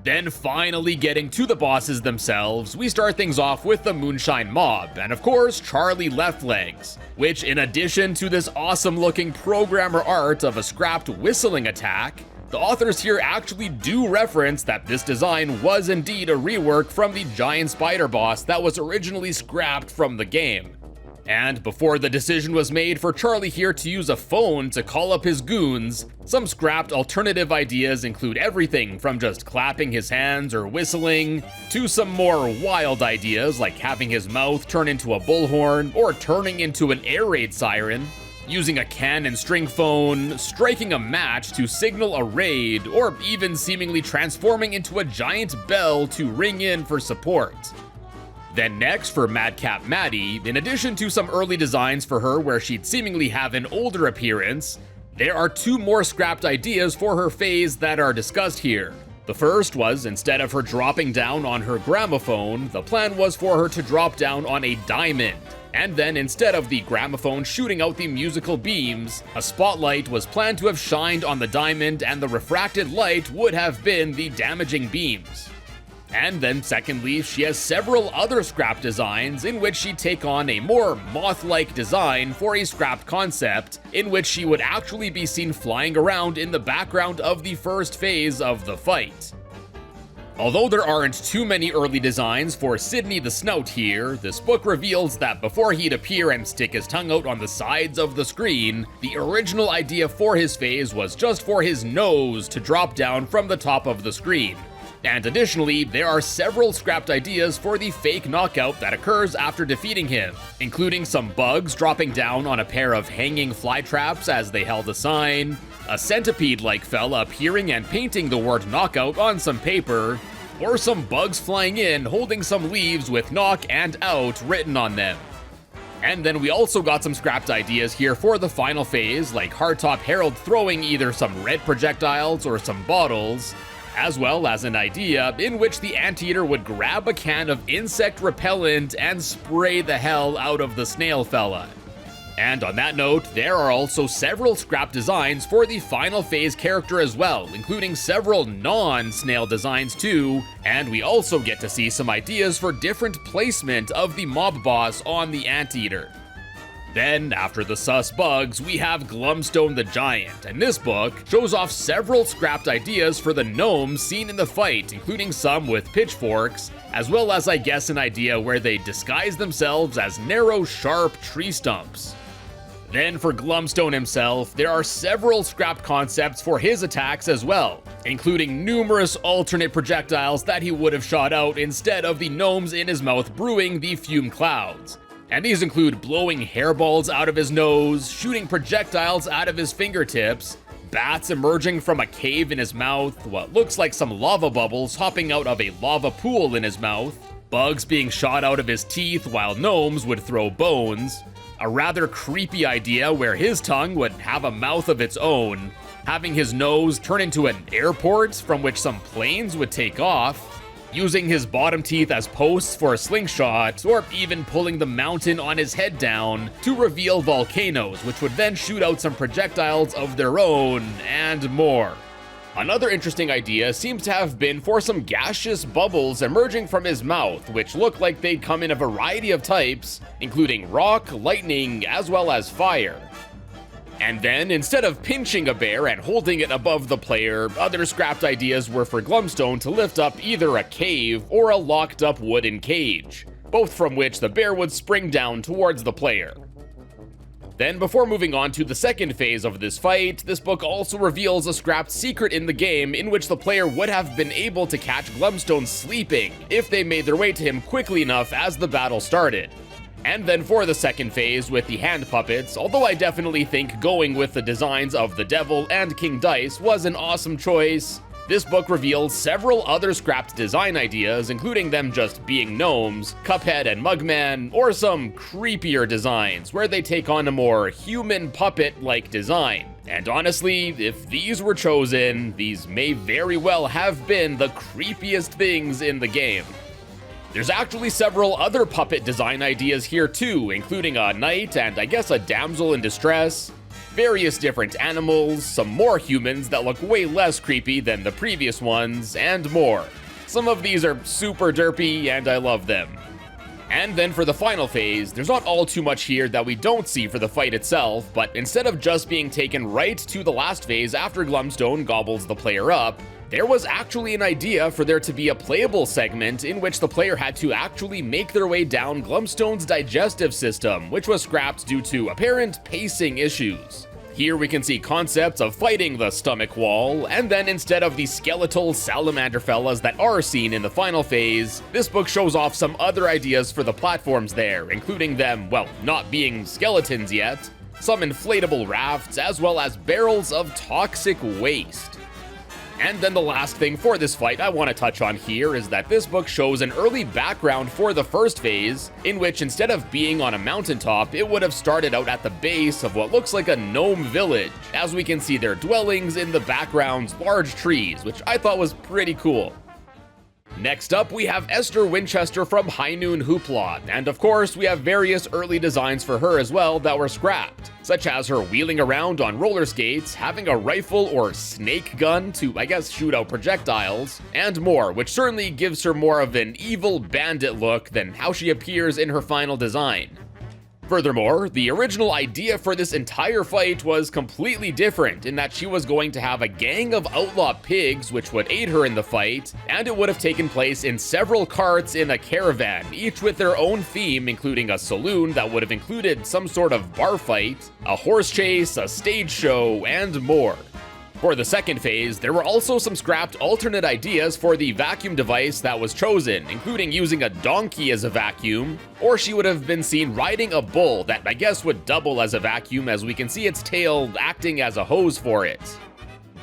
Then finally getting to the bosses themselves, we start things off with the Moonshine Mob, and of course Charlie Leftlegs, which in addition to this awesome looking programmer art of a scrapped whistling attack, the authors here actually do reference that this design was indeed a rework from the giant spider boss that was originally scrapped from the game. And before the decision was made for Charlie here to use a phone to call up his goons, some scrapped alternative ideas include everything from just clapping his hands or whistling, to some more wild ideas like having his mouth turn into a bullhorn or turning into an air raid siren, using a can and string phone, striking a match to signal a raid, or even seemingly transforming into a giant bell to ring in for support. Then next for Madcap Maddie, in addition to some early designs for her where she'd seemingly have an older appearance, there are 2 more scrapped ideas for her phase that are discussed here. The first was, instead of her dropping down on her gramophone, the plan was for her to drop down on a diamond. And then instead of the gramophone shooting out the musical beams, a spotlight was planned to have shined on the diamond and the refracted light would have been the damaging beams. And then secondly, she has several other scrap designs in which she'd take on a more moth-like design for a scrapped concept, in which she would actually be seen flying around in the background of the first phase of the fight. Although there aren't too many early designs for Sydney the Snout here, this book reveals that before he'd appear and stick his tongue out on the sides of the screen, the original idea for his phase was just for his nose to drop down from the top of the screen. And additionally, there are several scrapped ideas for the fake knockout that occurs after defeating him, including some bugs dropping down on a pair of hanging fly traps as they held a sign, a centipede-like fella appearing and painting the word knockout on some paper, or some bugs flying in holding some leaves with knock and out written on them. And then we also got some scrapped ideas here for the final phase, like Hardtop Harold throwing either some red projectiles or some bottles, as well as an idea in which the anteater would grab a can of insect repellent and spray the hell out of the snail fella. And on that note, there are also several scrap designs for the final phase character as well, including several non-snail designs too, and we also get to see some ideas for different placement of the mob boss on the anteater. Then, after the sus bugs, we have Glumstone the Giant, and this book shows off several scrapped ideas for the gnomes seen in the fight, including some with pitchforks, as well as I guess an idea where they disguise themselves as narrow, sharp tree stumps. Then for Glumstone himself, there are several scrapped concepts for his attacks as well, including numerous alternate projectiles that he would have shot out instead of the gnomes in his mouth brewing the fume clouds. And these include blowing hairballs out of his nose, shooting projectiles out of his fingertips, bats emerging from a cave in his mouth, what looks like some lava bubbles hopping out of a lava pool in his mouth, bugs being shot out of his teeth while gnomes would throw bones, a rather creepy idea where his tongue would have a mouth of its own, having his nose turn into an airport from which some planes would take off, using his bottom teeth as posts for a slingshot, or even pulling the mountain on his head down to reveal volcanoes, which would then shoot out some projectiles of their own, and more. Another interesting idea seems to have been for some gaseous bubbles emerging from his mouth, which look like they'd come in a variety of types, including rock, lightning, as well as fire. And then, instead of pinching a bear and holding it above the player, other scrapped ideas were for Glumstone to lift up either a cave or a locked up wooden cage, both from which the bear would spring down towards the player. Then, before moving on to the second phase of this fight, this book also reveals a scrapped secret in the game in which the player would have been able to catch Glumstone sleeping if they made their way to him quickly enough as the battle started. And then for the second phase with the hand puppets, although I definitely think going with the designs of the Devil and King Dice was an awesome choice, this book reveals several other scrapped design ideas, including them just being gnomes, Cuphead and Mugman, or some creepier designs where they take on a more human puppet-like design. And honestly, if these were chosen, these may very well have been the creepiest things in the game. There's actually several other puppet design ideas here too, including a knight and I guess a damsel in distress, various different animals, some more humans that look way less creepy than the previous ones, and more. Some of these are super derpy and I love them. And then for the final phase, there's not all too much here that we don't see for the fight itself, but instead of just being taken right to the last phase after Glumstone gobbles the player up, there was actually an idea for there to be a playable segment in which the player had to actually make their way down Glumstone's digestive system, which was scrapped due to apparent pacing issues. Here we can see concepts of fighting the stomach wall, and then instead of the skeletal salamander fellas that are seen in the final phase, this book shows off some other ideas for the platforms there, including them, well, not being skeletons yet, some inflatable rafts, as well as barrels of toxic waste. And then the last thing for this fight I want to touch on here is that this book shows an early background for the first phase, in which instead of being on a mountaintop, it would have started out at the base of what looks like a gnome village, as we can see their dwellings in the background's large trees, which I thought was pretty cool. Next up, we have Esther Winchester from High Noon Hoopla, and of course, we have various early designs for her as well that were scrapped, such as her wheeling around on roller skates, having a rifle or snake gun to, I guess, shoot out projectiles, and more, which certainly gives her more of an evil bandit look than how she appears in her final design. Furthermore, the original idea for this entire fight was completely different in that she was going to have a gang of outlaw pigs which would aid her in the fight, and it would have taken place in several carts in a caravan, each with their own theme, including a saloon that would have included some sort of bar fight, a horse chase, a stage show, and more. For the second phase, there were also some scrapped alternate ideas for the vacuum device that was chosen, including using a donkey as a vacuum, or she would have been seen riding a bull that I guess would double as a vacuum, as we can see its tail acting as a hose for it.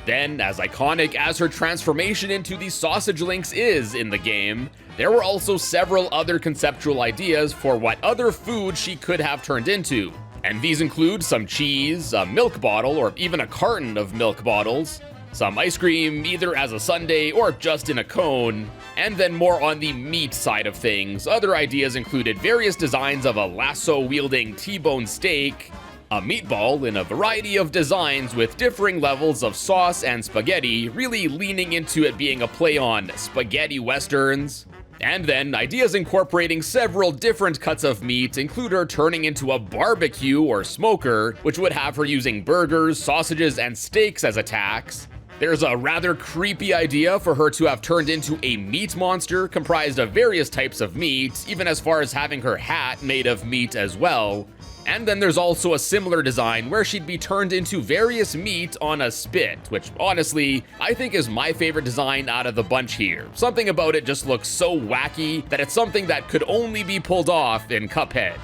Then, as iconic as her transformation into the sausage lynx is in the game, there were also several other conceptual ideas for what other food she could have turned into. And these include some cheese, a milk bottle, or even a carton of milk bottles, some ice cream either as a sundae or just in a cone, and then more on the meat side of things. Other ideas included various designs of a lasso-wielding T-bone steak, a meatball in a variety of designs with differing levels of sauce and spaghetti, really leaning into it being a play on spaghetti westerns. And then ideas incorporating several different cuts of meat include her turning into a barbecue or smoker, which would have her using burgers, sausages, and steaks as attacks. There's a rather creepy idea for her to have turned into a meat monster comprised of various types of meat, even as far as having her hat made of meat as well. And then there's also a similar design where she'd be turned into various meat on a spit, which honestly, I think is my favorite design out of the bunch here. Something about it just looks so wacky that it's something that could only be pulled off in Cuphead.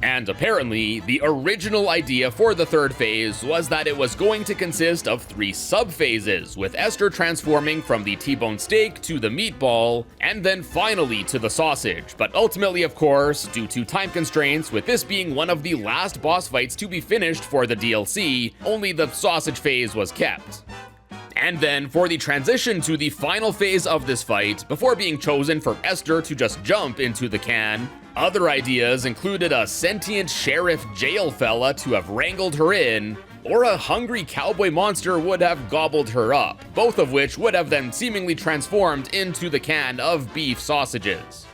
And apparently, the original idea for the third phase was that it was going to consist of 3 sub-phases, with Esther transforming from the T-bone steak to the meatball, and then finally to the sausage. But ultimately, of course, due to time constraints, with this being one of the last boss fights to be finished for the DLC, only the sausage phase was kept. And then, for the transition to the final phase of this fight, before being chosen for Esther to just jump into the can, other ideas included a sentient sheriff jail fella to have wrangled her in, or a hungry cowboy monster would have gobbled her up, both of which would have then seemingly transformed into the can of beef sausages.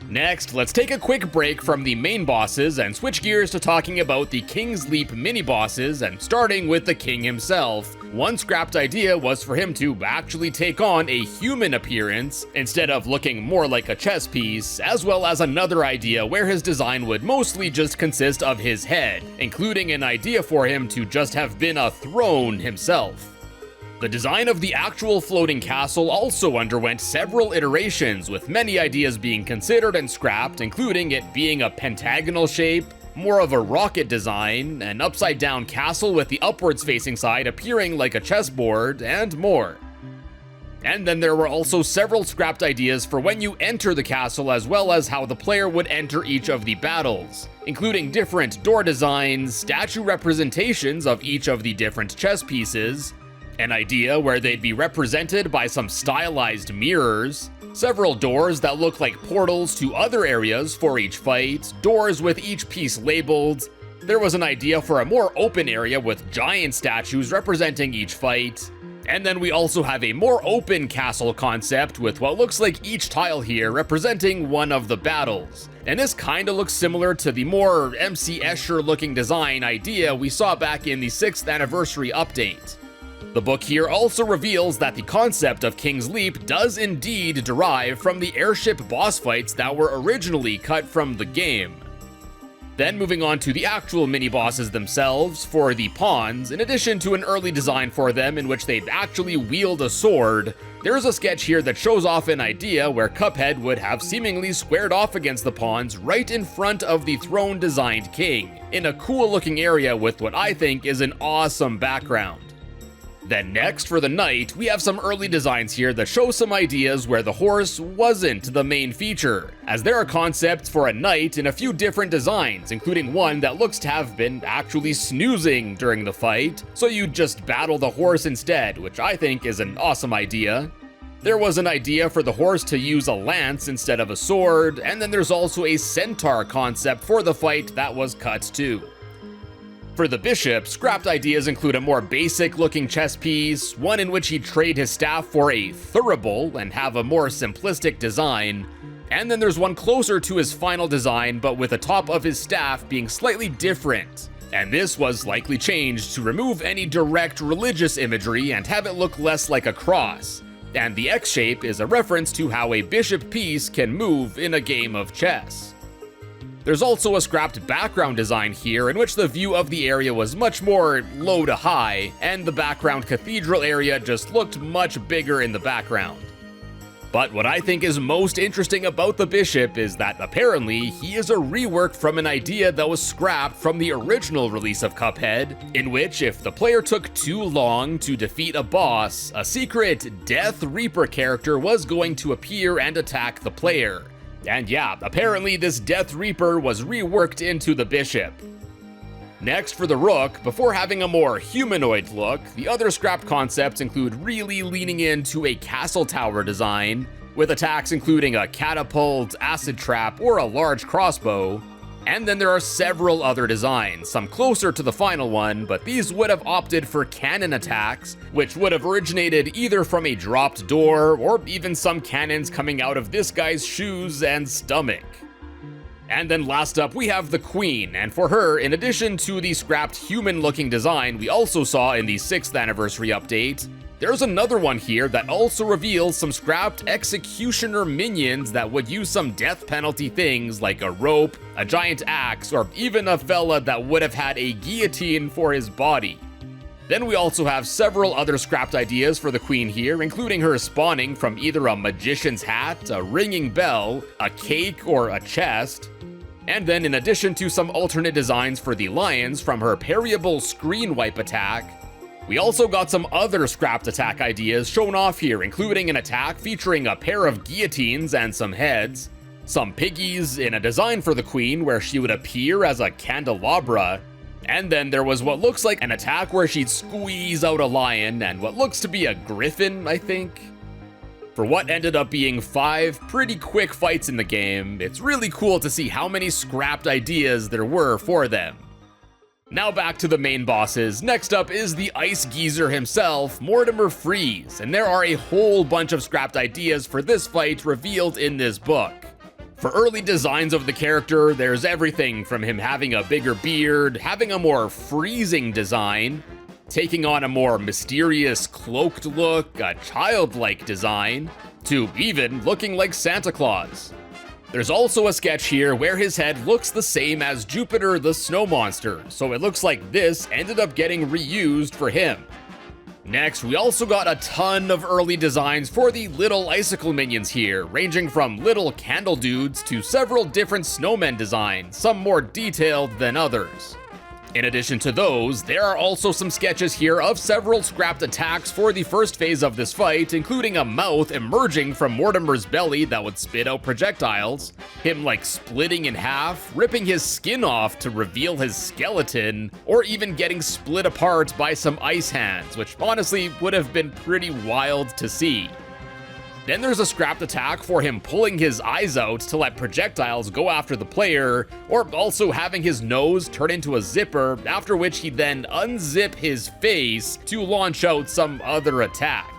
Next, let's take a quick break from the main bosses and switch gears to talking about the King's Leap mini-bosses, and starting with the king himself. One scrapped idea was for him to actually take on a human appearance, instead of looking more like a chess piece, as well as another idea where his design would mostly just consist of his head, including an idea for him to just have been a throne himself. The design of the actual floating castle also underwent several iterations, with many ideas being considered and scrapped, including it being a pentagonal shape, more of a rocket design, an upside-down castle with the upwards-facing side appearing like a chessboard, and more. And then there were also several scrapped ideas for when you enter the castle, as well as how the player would enter each of the battles, including different door designs, statue representations of each of the different chess pieces, an idea where they'd be represented by some stylized mirrors, several doors that look like portals to other areas for each fight, doors with each piece labeled. There was an idea for a more open area with giant statues representing each fight. And then we also have a more open castle concept with what looks like each tile here representing one of the battles. And this kinda looks similar to the more MC Escher looking design idea we saw back in the 6th anniversary update. The book here also reveals that the concept of King's Leap does indeed derive from the airship boss fights that were originally cut from the game. Then moving on to the actual mini-bosses themselves, for the pawns, in addition to an early design for them in which they'd actually wield a sword, there's a sketch here that shows off an idea where Cuphead would have seemingly squared off against the pawns right in front of the throne-designed king, in a cool-looking area with what I think is an awesome background. Then next, for the knight, we have some early designs here that show some ideas where the horse wasn't the main feature, as there are concepts for a knight in a few different designs, including one that looks to have been actually snoozing during the fight, so you just battle the horse instead, which I think is an awesome idea. There was an idea for the horse to use a lance instead of a sword, and then there's also a centaur concept for the fight that was cut too. For the bishop, scrapped ideas include a more basic-looking chess piece, one in which he'd trade his staff for a thurible and have a more simplistic design, and then there's one closer to his final design but with the top of his staff being slightly different. And this was likely changed to remove any direct religious imagery and have it look less like a cross. And the X shape is a reference to how a bishop piece can move in a game of chess. There's also a scrapped background design here in which the view of the area was much more low to high, and the background cathedral area just looked much bigger in the background. But what I think is most interesting about the Bishop is that apparently he is a rework from an idea that was scrapped from the original release of Cuphead, in which if the player took too long to defeat a boss, a secret Death Reaper character was going to appear and attack the player. And yeah, apparently this Death Reaper was reworked into the Bishop. Next, for the Rook, before having a more humanoid look, the other scrapped concepts include really leaning into a castle tower design, with attacks including a catapult, acid trap, or a large crossbow. And then there are several other designs, some closer to the final one, but these would have opted for cannon attacks, which would have originated either from a dropped door, or even some cannons coming out of this guy's shoes and stomach. And then last up, we have the Queen, and for her, in addition to the scrapped human-looking design we also saw in the 6th anniversary update, there's another one here that also reveals some scrapped executioner minions that would use some death penalty things like a rope, a giant axe, or even a fella that would have had a guillotine for his body. Then we also have several other scrapped ideas for the Queen here, including her spawning from either a magician's hat, a ringing bell, a cake, or a chest. And then in addition to some alternate designs for the lions from her parryable screen wipe attack, we also got some other scrapped attack ideas shown off here, including an attack featuring a pair of guillotines and some heads, some piggies in a design for the Queen where she would appear as a candelabra, and then there was what looks like an attack where she'd squeeze out a lion and what looks to be a griffin, I think. For what ended up being 5 pretty quick fights in the game, it's really cool to see how many scrapped ideas there were for them. Now back to the main bosses. Next up is the Ice Geezer himself, Mortimer Freeze, and there are a whole bunch of scrapped ideas for this fight revealed in this book. For early designs of the character, there's everything from him having a bigger beard, having a more freezing design, taking on a more mysterious cloaked look, a childlike design, to even looking like Santa Claus. There's also a sketch here where his head looks the same as Jupiter the Snow Monster, so it looks like this ended up getting reused for him. Next, we also got a ton of early designs for the little icicle minions here, ranging from little candle dudes to several different snowmen designs, some more detailed than others. In addition to those, there are also some sketches here of several scrapped attacks for the first phase of this fight, including a mouth emerging from Mortimer's belly that would spit out projectiles, him like splitting in half, ripping his skin off to reveal his skeleton, or even getting split apart by some ice hands, which honestly would have been pretty wild to see. Then there's a scrapped attack for him pulling his eyes out to let projectiles go after the player, or also having his nose turn into a zipper, after which he then unzip his face to launch out some other attack.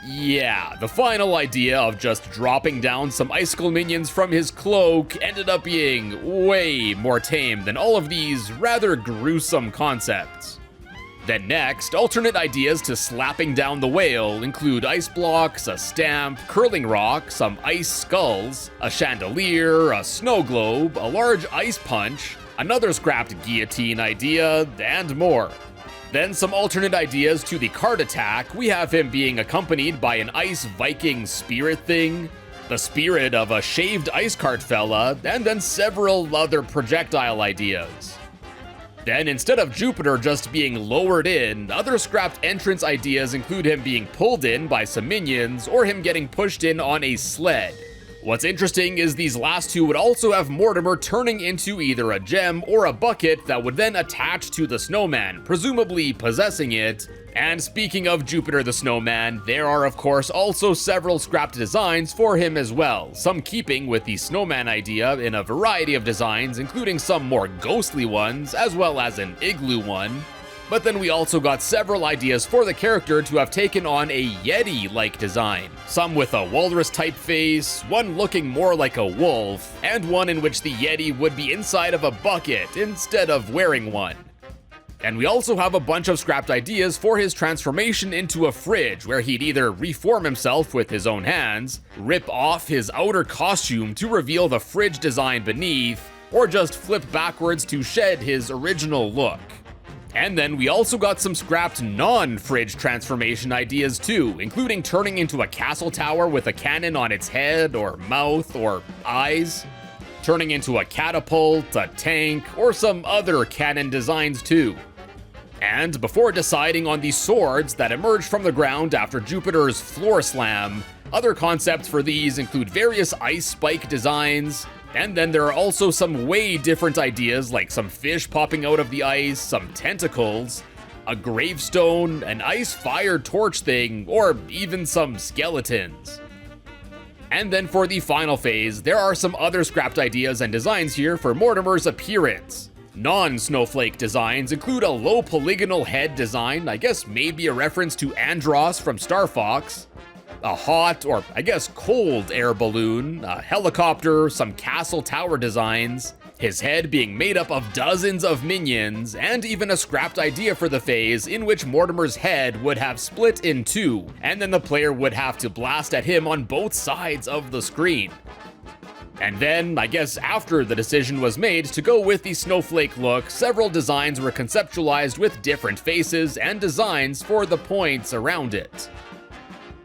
Yeah, the final idea of just dropping down some icicle minions from his cloak ended up being way more tame than all of these rather gruesome concepts. Then next, alternate ideas to slapping down the whale include ice blocks, a stamp, curling rock, some ice skulls, a chandelier, a snow globe, a large ice punch, another scrapped guillotine idea, and more. Then some alternate ideas to the card attack. We have him being accompanied by an ice Viking spirit thing, the spirit of a shaved ice cart fella, and then several other projectile ideas. Then, instead of Jupiter just being lowered in, other scrapped entrance ideas include him being pulled in by some minions, or him getting pushed in on a sled. What's interesting is these last two would also have Mortimer turning into either a gem or a bucket that would then attach to the snowman, presumably possessing it. And speaking of Jupiter the Snowman, there are of course also several scrapped designs for him as well, some keeping with the snowman idea in a variety of designs, including some more ghostly ones, as well as an igloo one. But then we also got several ideas for the character to have taken on a Yeti-like design, some with a walrus-type face, one looking more like a wolf, and one in which the Yeti would be inside of a bucket instead of wearing one. And we also have a bunch of scrapped ideas for his transformation into a fridge, where he'd either reform himself with his own hands, rip off his outer costume to reveal the fridge design beneath, or just flip backwards to shed his original look. And then we also got some scrapped non-fridge transformation ideas too, including turning into a castle tower with a cannon on its head or mouth or eyes, turning into a catapult, a tank, or some other cannon designs too. And before deciding on the swords that emerged from the ground after Jupiter's floor slam, other concepts for these include various ice spike designs, and then there are also some way different ideas like some fish popping out of the ice, some tentacles, a gravestone, an ice-fire torch thing, or even some skeletons. And then for the final phase, there are some other scrapped ideas and designs here for Mortimer's appearance. Non-snowflake designs include a low polygonal head design, I guess maybe a reference to Andros from Star Fox, a hot, or I guess cold air balloon, a helicopter, some castle tower designs, his head being made up of dozens of minions, and even a scrapped idea for the phase in which Mortimer's head would have split in two, and then the player would have to blast at him on both sides of the screen. And then, I guess after the decision was made to go with the snowflake look, several designs were conceptualized with different faces and designs for the points around it.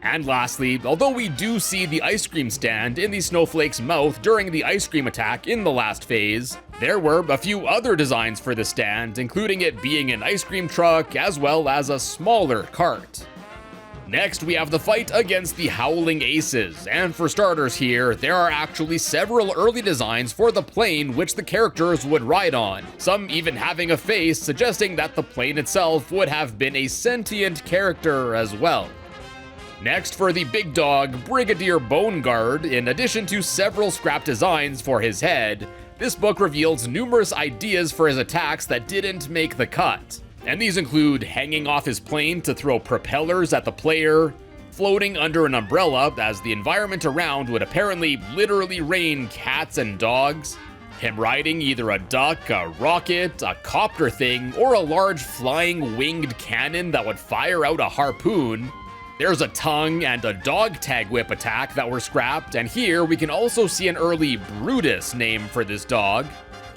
And lastly, although we do see the ice cream stand in the snowflake's mouth during the ice cream attack in the last phase, there were a few other designs for the stand, including it being an ice cream truck as well as a smaller cart. Next, we have the fight against the Howling Aces, and for starters here, there are actually several early designs for the plane which the characters would ride on, some even having a face suggesting that the plane itself would have been a sentient character as well. Next, for the big dog, Brigadier Boneguard, in addition to several scrap designs for his head, this book reveals numerous ideas for his attacks that didn't make the cut. And these include hanging off his plane to throw propellers at the player, floating under an umbrella as the environment around would apparently literally rain cats and dogs, him riding either a duck, a rocket, a copter thing, or a large flying winged cannon that would fire out a harpoon. There's a tongue and a dog tag whip attack that were scrapped, and here we can also see an early Brutus name for this dog.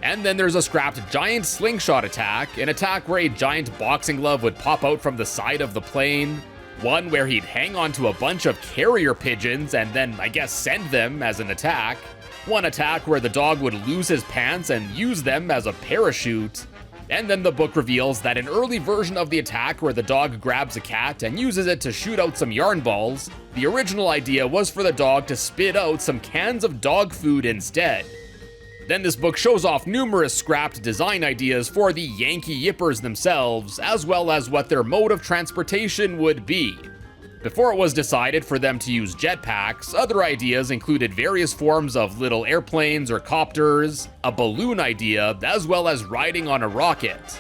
And then there's a scrapped giant slingshot attack, an attack where a giant boxing glove would pop out from the side of the plane, one where he'd hang onto a bunch of carrier pigeons and then, I guess, send them as an attack, one attack where the dog would lose his pants and use them as a parachute. And then the book reveals that an early version of the attack where the dog grabs a cat and uses it to shoot out some yarn balls, the original idea was for the dog to spit out some cans of dog food instead. Then this book shows off numerous scrapped design ideas for the Yankee Yippers themselves, as well as what their mode of transportation would be. Before it was decided for them to use jetpacks, other ideas included various forms of little airplanes or copters, a balloon idea, as well as riding on a rocket.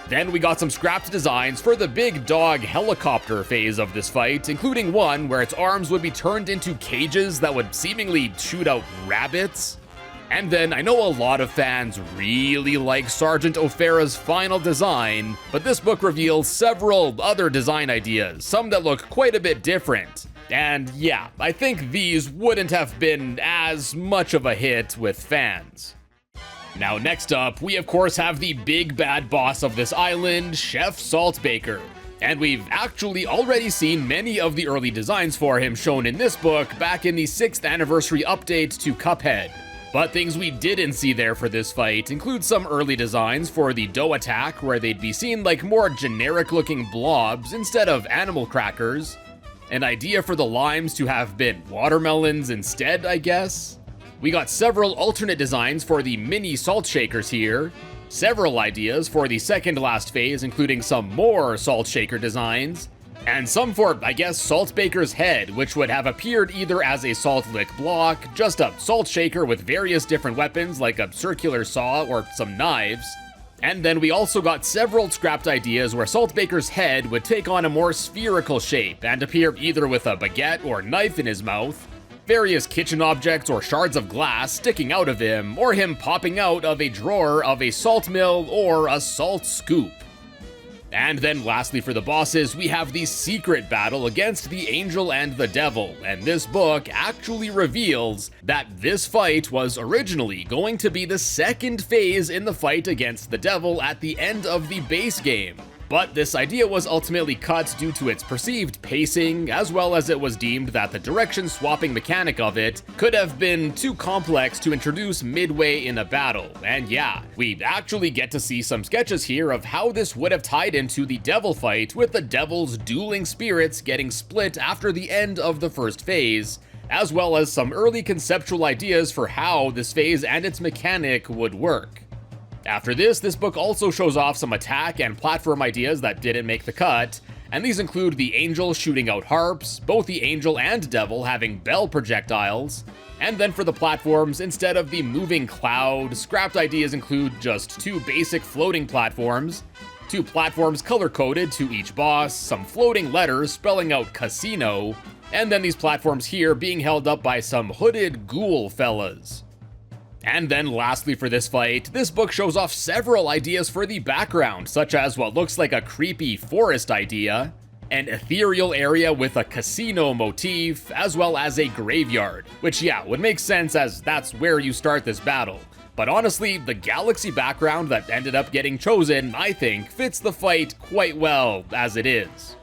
Then we got some scrapped designs for the big dog helicopter phase of this fight, including one where its arms would be turned into cages that would seemingly shoot out rabbits. And then I know a lot of fans really like Sergeant O'Farah's final design, but this book reveals several other design ideas, some that look quite a bit different. And yeah, I think these wouldn't have been as much of a hit with fans. Now next up, we of course have the big bad boss of this island, Chef Saltbaker. And we've actually already seen many of the early designs for him shown in this book back in the 6th anniversary update to Cuphead. But things we didn't see there for this fight include some early designs for the dough attack where they'd be seen like more generic looking blobs instead of animal crackers, an idea for the limes to have been watermelons instead, I guess. We got several alternate designs for the mini salt shakers here, several ideas for the second last phase including some more salt shaker designs, and some for, I guess, Saltbaker's head, which would have appeared either as a salt lick block, just a salt shaker with various different weapons like a circular saw or some knives. And then we also got several scrapped ideas where Saltbaker's head would take on a more spherical shape and appear either with a baguette or knife in his mouth, various kitchen objects or shards of glass sticking out of him, or him popping out of a drawer of a salt mill or a salt scoop. And then lastly for the bosses, we have the secret battle against the angel and the devil, and this book actually reveals that this fight was originally going to be the second phase in the fight against the devil at the end of the base game. But this idea was ultimately cut due to its perceived pacing, as well as it was deemed that the direction swapping mechanic of it could have been too complex to introduce midway in a battle. And yeah, we actually get to see some sketches here of how this would have tied into the devil fight, with the devil's dueling spirits getting split after the end of the first phase, as well as some early conceptual ideas for how this phase and its mechanic would work. After this book also shows off some attack and platform ideas that didn't make the cut, and these include the angel shooting out harps, both the angel and devil having bell projectiles, and then for the platforms, instead of the moving cloud, scrapped ideas include just 2 basic floating platforms, 2 platforms color-coded to each boss, some floating letters spelling out casino, and then these platforms here being held up by some hooded ghoul fellas. And then lastly for this fight, this book shows off several ideas for the background, such as what looks like a creepy forest idea, an ethereal area with a casino motif, as well as a graveyard, which yeah, would make sense as that's where you start this battle. But honestly, the galaxy background that ended up getting chosen, I think, fits the fight quite well as it is.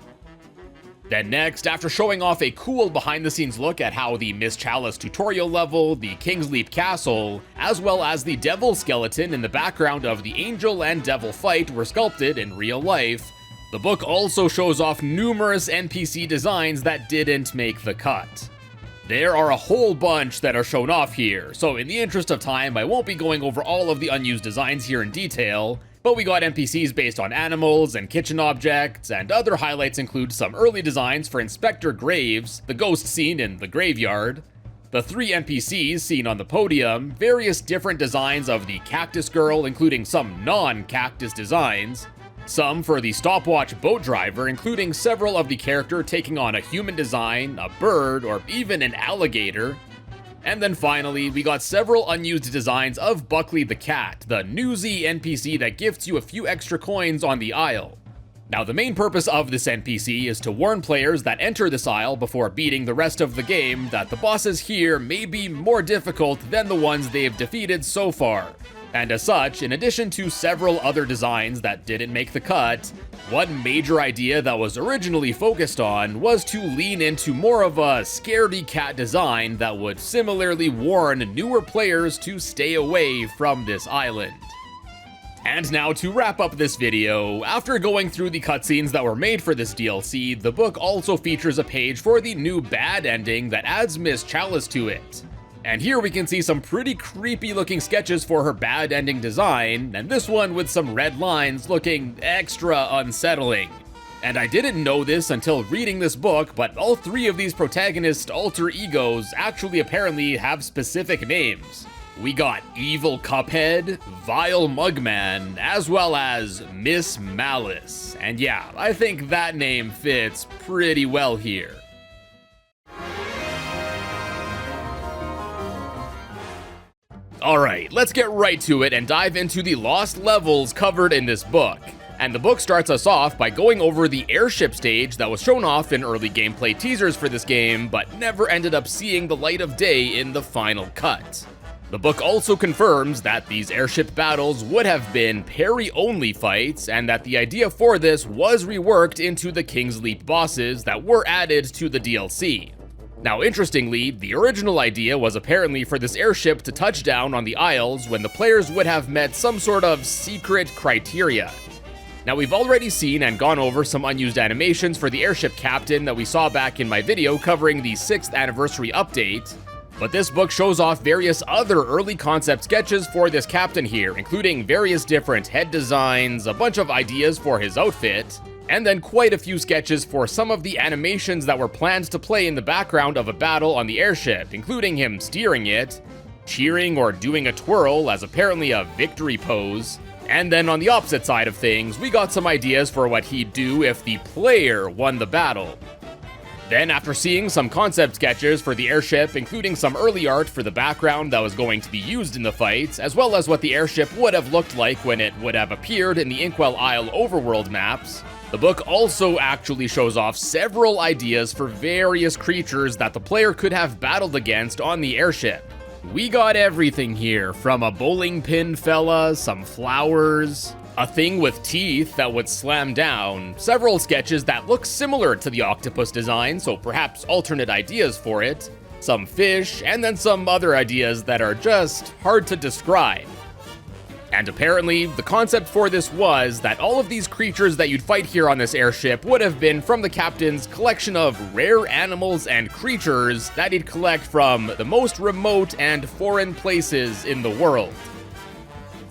Then next, after showing off a cool behind-the-scenes look at how the Miss Chalice tutorial level, the King's Leap Castle, as well as the devil skeleton in the background of the angel and devil fight were sculpted in real life, the book also shows off numerous NPC designs that didn't make the cut. There are a whole bunch that are shown off here, so in the interest of time, I won't be going over all of the unused designs here in detail, but we got NPCs based on animals and kitchen objects, and other highlights include some early designs for Inspector Graves, the ghost seen in the graveyard, the 3 NPCs seen on the podium, various different designs of the Cactus Girl, including some non-cactus designs, some for the stopwatch boat driver, including several of the character taking on a human design, a bird, or even an alligator. And then finally, we got several unused designs of Buckley the cat, the newsy NPC that gifts you a few extra coins on the aisle. Now, the main purpose of this NPC is to warn players that enter this aisle before beating the rest of the game that the bosses here may be more difficult than the ones they've defeated so far. And as such, in addition to several other designs that didn't make the cut, one major idea that was originally focused on was to lean into more of a scaredy cat design that would similarly warn newer players to stay away from this island. And now to wrap up this video, after going through the cutscenes that were made for this DLC, the book also features a page for the new bad ending that adds Miss Chalice to it. And here we can see some pretty creepy looking sketches for her bad ending design, and this one with some red lines looking extra unsettling. And I didn't know this until reading this book, but all 3 of these protagonist alter egos actually apparently have specific names. We got Evil Cuphead, Vile Mugman, as well as Miss Malice. And yeah, I think that name fits pretty well here. Alright, let's get right to it and dive into the lost levels covered in this book. And the book starts us off by going over the airship stage that was shown off in early gameplay teasers for this game, but never ended up seeing the light of day in the final cut. The book also confirms that these airship battles would have been parry-only fights, and that the idea for this was reworked into the King's Leap bosses that were added to the DLC. Now, interestingly, the original idea was apparently for this airship to touch down on the Isles when the players would have met some sort of secret criteria. Now, we've already seen and gone over some unused animations for the airship captain that we saw back in my video covering the 6th anniversary update, but this book shows off various other early concept sketches for this captain here, including various different head designs, a bunch of ideas for his outfit, and then quite a few sketches for some of the animations that were planned to play in the background of a battle on the airship, including him steering it, cheering or doing a twirl as apparently a victory pose. And then on the opposite side of things, we got some ideas for what he'd do if the player won the battle. Then, after seeing some concept sketches for the airship, including some early art for the background that was going to be used in the fight, as well as what the airship would have looked like when it would have appeared in the Inkwell Isle overworld maps, the book also actually shows off several ideas for various creatures that the player could have battled against on the airship. We got everything here, from a bowling pin fella, some flowers, a thing with teeth that would slam down, several sketches that look similar to the octopus design, so perhaps alternate ideas for it, some fish, and then some other ideas that are just hard to describe. And apparently, the concept for this was that all of these creatures that you'd fight here on this airship would have been from the captain's collection of rare animals and creatures that he'd collect from the most remote and foreign places in the world.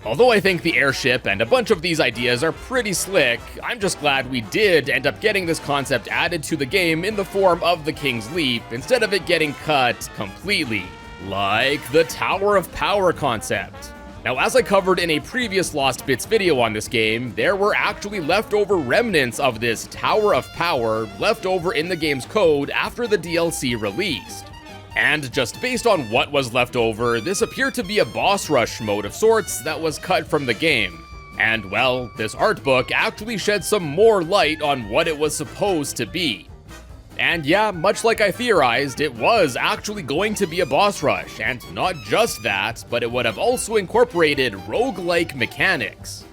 Although I think the airship and a bunch of these ideas are pretty slick, I'm just glad we did end up getting this concept added to the game in the form of the King's Leap, instead of it getting cut completely. Like the Tower of Power concept. Now, as I covered in a previous Lost Bits video on this game, there were actually leftover remnants of this Tower of Power left over in the game's code after the DLC released. And just based on what was left over, this appeared to be a boss rush mode of sorts that was cut from the game. And well, this art book actually shed some more light on what it was supposed to be. And yeah, much like I theorized, it was actually going to be a boss rush, and not just that, but it would have also incorporated roguelike mechanics.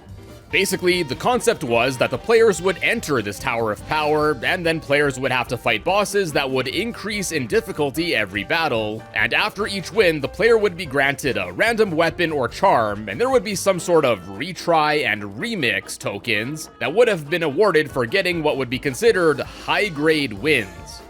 Basically, the concept was that the players would enter this Tower of Power, and then players would have to fight bosses that would increase in difficulty every battle, and after each win, the player would be granted a random weapon or charm, and there would be some sort of retry and remix tokens that would have been awarded for getting what would be considered high-grade wins.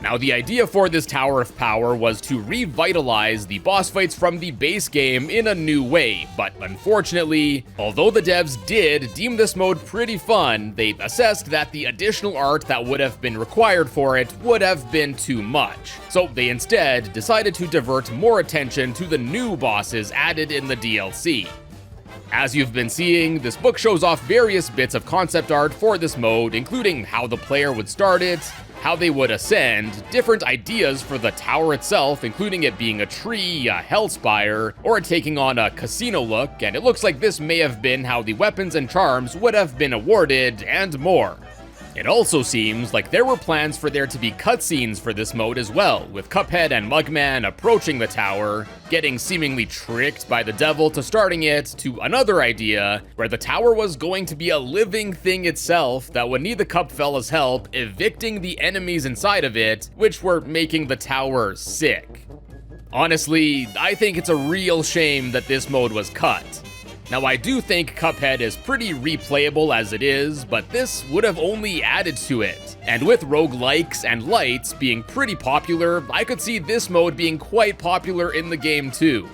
Now, the idea for this Tower of Power was to revitalize the boss fights from the base game in a new way, but unfortunately, although the devs did deem this mode pretty fun, they assessed that the additional art that would have been required for it would have been too much. So they instead decided to divert more attention to the new bosses added in the DLC. As you've been seeing, this book shows off various bits of concept art for this mode, including how the player would start it, how they would ascend, different ideas for the tower itself, including it being a tree, a hellspire, or it taking on a casino look, and it looks like this may have been how the weapons and charms would have been awarded, and more. It also seems like there were plans for there to be cutscenes for this mode as well, with Cuphead and Mugman approaching the tower, getting seemingly tricked by the devil to starting it, to another idea where the tower was going to be a living thing itself that would need the Cup fella's help evicting the enemies inside of it, which were making the tower sick. Honestly, I think it's a real shame that this mode was cut. Now, I do think Cuphead is pretty replayable as it is, but this would have only added to it. And with roguelikes and lights being pretty popular, I could see this mode being quite popular in the game too.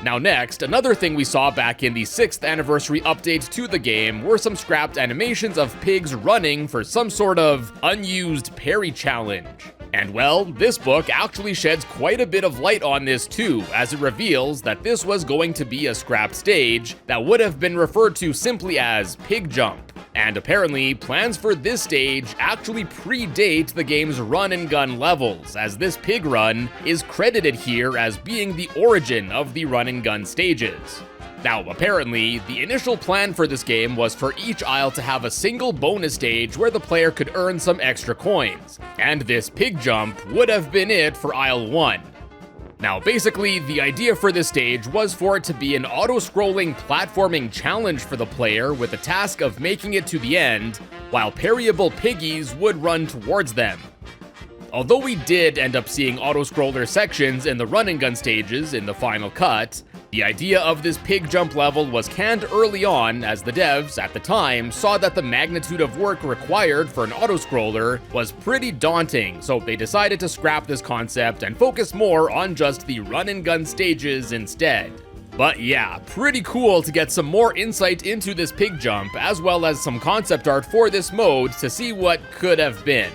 Now next, another thing we saw back in the 6th anniversary update to the game were some scrapped animations of pigs running for some sort of unused parry challenge. And well, this book actually sheds quite a bit of light on this too, as it reveals that this was going to be a scrapped stage that would have been referred to simply as Pig Jump. And apparently, plans for this stage actually predate the game's run and gun levels, as this pig run is credited here as being the origin of the run and gun stages. Now, apparently, the initial plan for this game was for each isle to have a single bonus stage where the player could earn some extra coins, and this pig jump would have been it for Isle 1. Now, basically, the idea for this stage was for it to be an auto-scrolling platforming challenge for the player with the task of making it to the end, while parryable piggies would run towards them. Although we did end up seeing auto-scroller sections in the run and gun stages in the final cut, the idea of this pig jump level was canned early on, as the devs, at the time, saw that the magnitude of work required for an autoscroller was pretty daunting, so they decided to scrap this concept and focus more on just the run and gun stages instead. But yeah, pretty cool to get some more insight into this pig jump, as well as some concept art for this mode to see what could have been.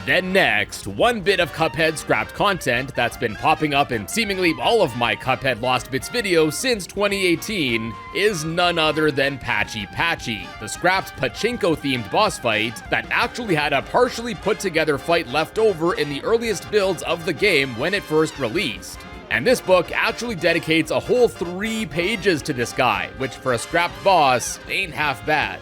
Then next, one bit of Cuphead scrapped content that's been popping up in seemingly all of my Cuphead Lost Bits videos since 2018 is none other than Patchy Patchy, the scrapped pachinko-themed boss fight that actually had a partially put together fight left over in the earliest builds of the game when it first released. And this book actually dedicates a whole 3 pages to this guy, which for a scrapped boss ain't half bad.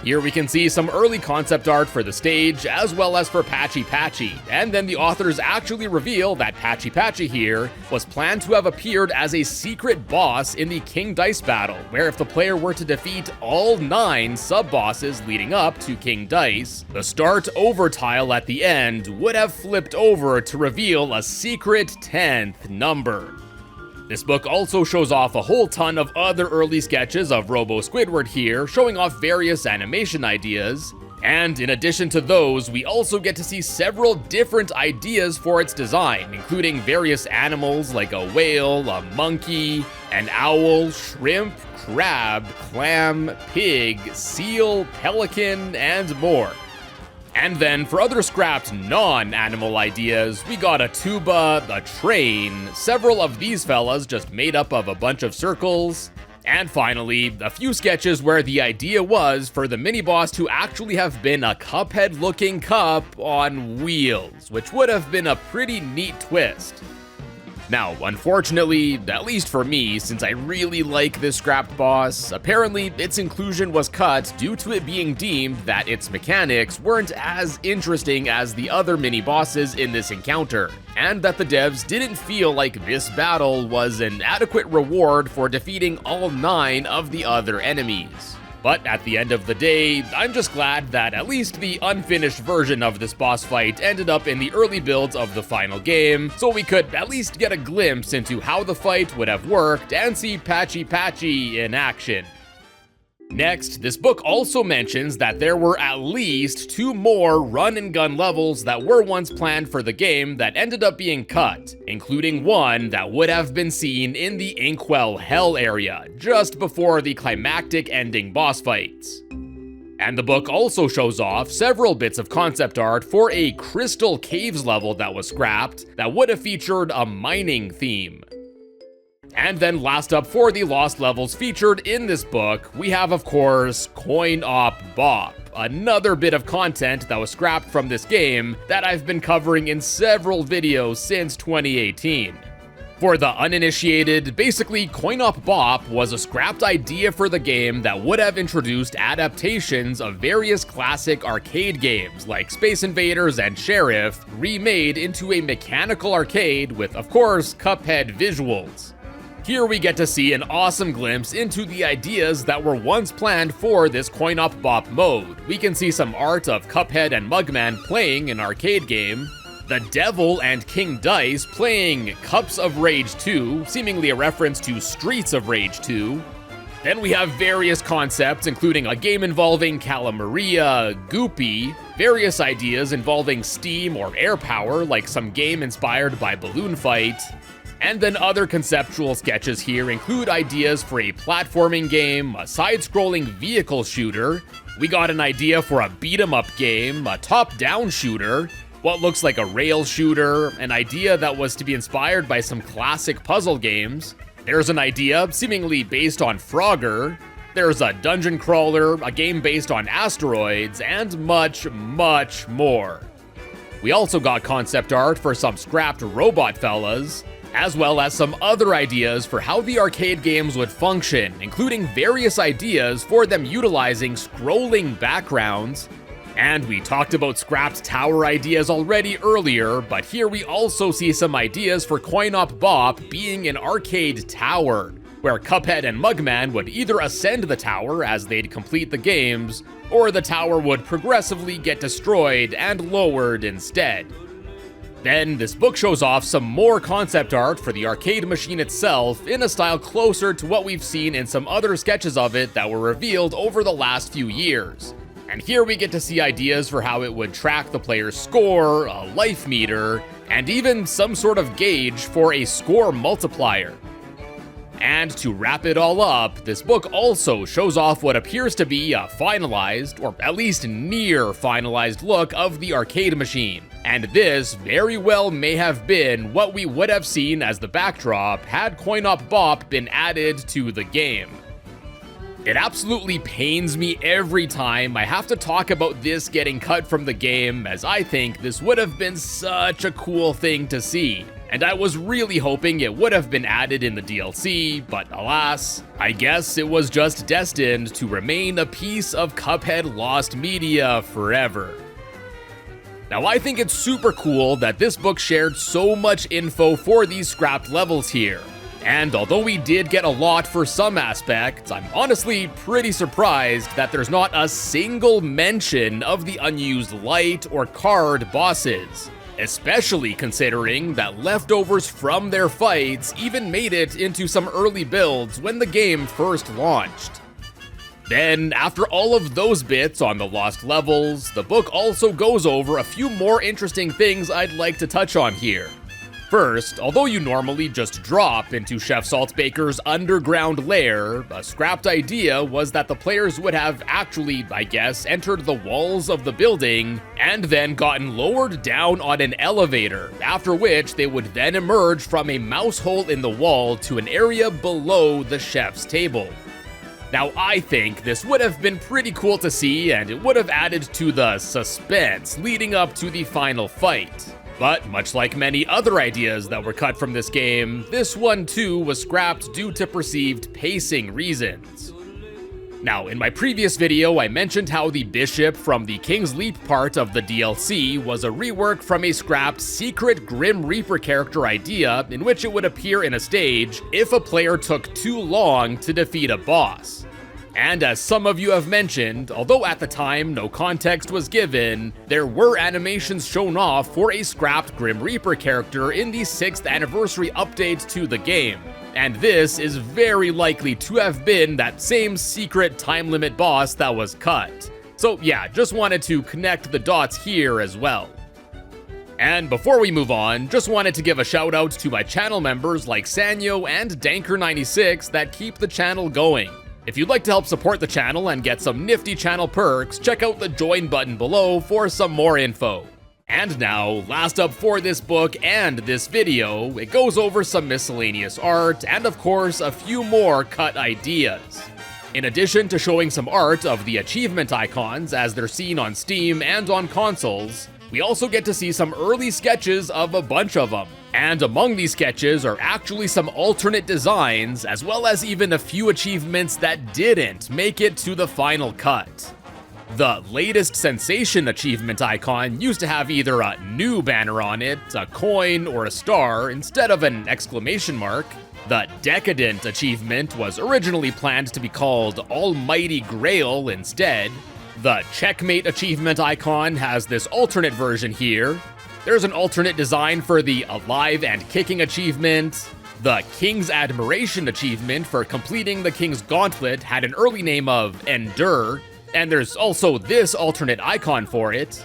Here we can see some early concept art for the stage, as well as for Patchy Patchy, and then the authors actually reveal that Patchy Patchy here was planned to have appeared as a secret boss in the King Dice battle, where if the player were to defeat all 9 sub-bosses leading up to King Dice, the start over tile at the end would have flipped over to reveal a secret 10th number. This book also shows off a whole ton of other early sketches of Robo Squidward here, showing off various animation ideas, and in addition to those, we also get to see several different ideas for its design, including various animals like a whale, a monkey, an owl, shrimp, crab, clam, pig, seal, pelican, and more. And then for other scrapped non-animal ideas, we got a tuba, a train, several of these fellas just made up of a bunch of circles, and finally, a few sketches where the idea was for the mini-boss to actually have been a Cuphead-looking cup on wheels, which would have been a pretty neat twist. Now, unfortunately, at least for me, since I really like this scrapped boss, apparently its inclusion was cut due to it being deemed that its mechanics weren't as interesting as the other mini-bosses in this encounter, and that the devs didn't feel like this battle was an adequate reward for defeating all 9 of the other enemies. But at the end of the day, I'm just glad that at least the unfinished version of this boss fight ended up in the early builds of the final game, so we could at least get a glimpse into how the fight would have worked and see Patchy Patchy in action. Next, this book also mentions that there were at least 2 more run-and-gun levels that were once planned for the game that ended up being cut, including one that would have been seen in the Inkwell Hell area, just before the climactic ending boss fights. And the book also shows off several bits of concept art for a Crystal Caves level that was scrapped that would have featured a mining theme. And then last up for the lost levels featured in this book, we have of course Coin Op Bop, another bit of content that was scrapped from this game that I've been covering in several videos since 2018. For the uninitiated, basically Coin Op Bop was a scrapped idea for the game that would have introduced adaptations of various classic arcade games like Space Invaders and Sheriff, remade into a mechanical arcade with of course Cuphead visuals. Here we get to see an awesome glimpse into the ideas that were once planned for this Coin Op Bop mode. We can see some art of Cuphead and Mugman playing an arcade game, the Devil and King Dice playing Cups of Rage 2, seemingly a reference to Streets of Rage 2. Then we have various concepts, including a game involving Calamaria, Goopy, various ideas involving steam or air power, like some game inspired by Balloon Fight. And then other conceptual sketches here include ideas for a platforming game, a side-scrolling vehicle shooter, we got an idea for a beat-em-up game, a top-down shooter, what looks like a rail shooter, an idea that was to be inspired by some classic puzzle games, there's an idea seemingly based on Frogger, there's a dungeon crawler, a game based on asteroids, and much, much more. We also got concept art for some scrapped robot fellas, as well as some other ideas for how the arcade games would function, including various ideas for them utilizing scrolling backgrounds. And we talked about scrapped tower ideas already earlier, but here we also see some ideas for Coin Op Bop being an arcade tower, where Cuphead and Mugman would either ascend the tower as they'd complete the games, or the tower would progressively get destroyed and lowered instead. Then, this book shows off some more concept art for the arcade machine itself in a style closer to what we've seen in some other sketches of it that were revealed over the last few years. And here we get to see ideas for how it would track the player's score, a life meter, and even some sort of gauge for a score multiplier. And to wrap it all up, this book also shows off what appears to be a finalized, or at least near finalized look of the arcade machine. And this very well may have been what we would have seen as the backdrop had Coin Op Bop been added to the game. It absolutely pains me every time I have to talk about this getting cut from the game, as I think this would have been such a cool thing to see. And I was really hoping it would have been added in the DLC, but alas, I guess it was just destined to remain a piece of Cuphead lost media forever. Now, I think it's super cool that this book shared so much info for these scrapped levels here. And although we did get a lot for some aspects, I'm honestly pretty surprised that there's not a single mention of the unused light or card bosses. Especially considering that leftovers from their fights even made it into some early builds when the game first launched. Then, after all of those bits on the lost levels, the book also goes over a few more interesting things I'd like to touch on here. First, although you normally just drop into Chef Saltbaker's underground lair, a scrapped idea was that the players would have actually, I guess, entered the walls of the building and then gotten lowered down on an elevator, after which they would then emerge from a mouse hole in the wall to an area below the chef's table. Now, I think this would have been pretty cool to see, and it would have added to the suspense leading up to the final fight. But much like many other ideas that were cut from this game, this one too was scrapped due to perceived pacing reasons. Now, in my previous video, I mentioned how the bishop from the King's Leap part of the DLC was a rework from a scrapped secret Grim Reaper character idea in which it would appear in a stage if a player took too long to defeat a boss. And as some of you have mentioned, although at the time no context was given, there were animations shown off for a scrapped Grim Reaper character in the 6th anniversary update to the game. And this is very likely to have been that same secret time limit boss that was cut. So yeah, just wanted to connect the dots here as well. And before we move on, just wanted to give a shout out to my channel members like Sanyo and Danker96 that keep the channel going. If you'd like to help support the channel and get some nifty channel perks, check out the join button below for some more info. And now, last up for this book and this video, it goes over some miscellaneous art and of course a few more cut ideas. In addition to showing some art of the achievement icons as they're seen on Steam and on consoles, we also get to see some early sketches of a bunch of them. And among these sketches are actually some alternate designs, as well as even a few achievements that didn't make it to the final cut. The latest sensation achievement icon used to have either a new banner on it, a coin, or a star instead of an exclamation mark. The decadent achievement was originally planned to be called Almighty Grail instead. The checkmate achievement icon has this alternate version here. There's an alternate design for the Alive and Kicking achievement. The King's Admiration achievement for completing the King's Gauntlet had an early name of Endure, and there's also this alternate icon for it.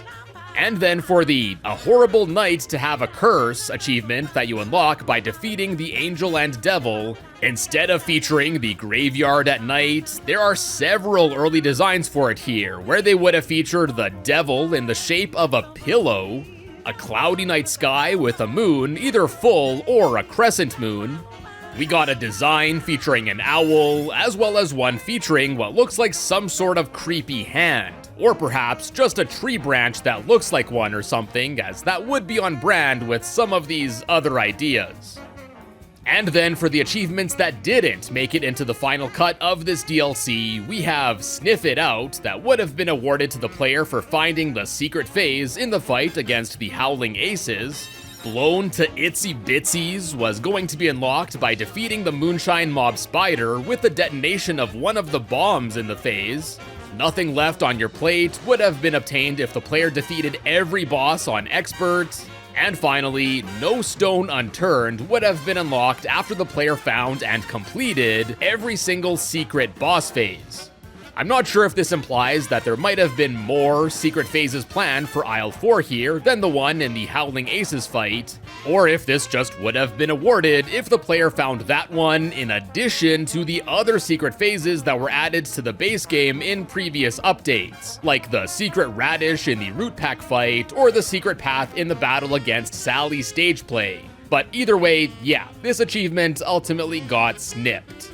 And then for the A Horrible Night to Have a Curse achievement that you unlock by defeating the Angel and Devil, instead of featuring the graveyard at night, there are several early designs for it here, where they would have featured the devil in the shape of a pillow, a cloudy night sky with a moon, either full or a crescent moon. We got a design featuring an owl, as well as one featuring what looks like some sort of creepy hand, or perhaps just a tree branch that looks like one or something, as that would be on brand with some of these other ideas. And then for the achievements that didn't make it into the final cut of this DLC, we have Sniff It Out that would have been awarded to the player for finding the secret phase in the fight against the Howling Aces. Blown to Itsy Bitsies was going to be unlocked by defeating the Moonshine Mob Spider with the detonation of one of the bombs in the phase. Nothing Left on Your Plate would have been obtained if the player defeated every boss on Expert. And finally, No Stone Unturned would have been unlocked after the player found and completed every single secret boss phase. I'm not sure if this implies that there might have been more secret phases planned for Aisle 4 here than the one in the Howling Aces fight, or if this just would have been awarded if the player found that one in addition to the other secret phases that were added to the base game in previous updates, like the secret radish in the Root Pack fight or the secret path in the battle against Sally stage play. But either way, yeah, this achievement ultimately got snipped.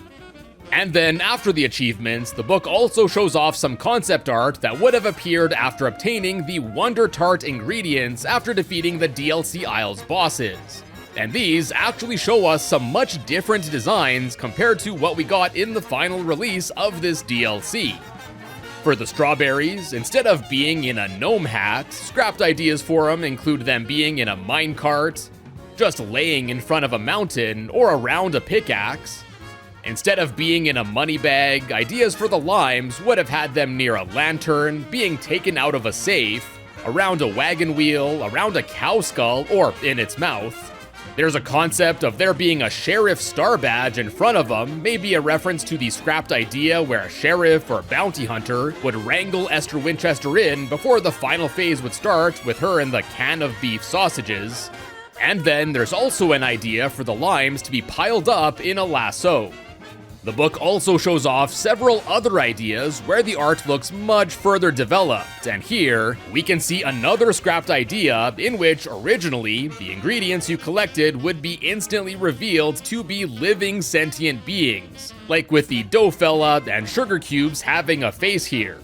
And then, after the achievements, the book also shows off some concept art that would have appeared after obtaining the Wonder Tart ingredients after defeating the DLC Isles bosses. And these actually show us some much different designs compared to what we got in the final release of this DLC. For the strawberries, instead of being in a gnome hat, scrapped ideas for them include them being in a minecart, just laying in front of a mountain, or around a pickaxe. Instead of being in a money bag, ideas for the limes would have had them near a lantern, being taken out of a safe, around a wagon wheel, around a cow skull, or in its mouth. There's a concept of there being a sheriff star badge in front of them, maybe a reference to the scrapped idea where a sheriff or bounty hunter would wrangle Esther Winchester in before the final phase would start with her and the can of beef sausages. And then there's also an idea for the limes to be piled up in a lasso. The book also shows off several other ideas where the art looks much further developed, and here we can see another scrapped idea in which originally the ingredients you collected would be instantly revealed to be living sentient beings, like with the dough fella and sugar cubes having a face here.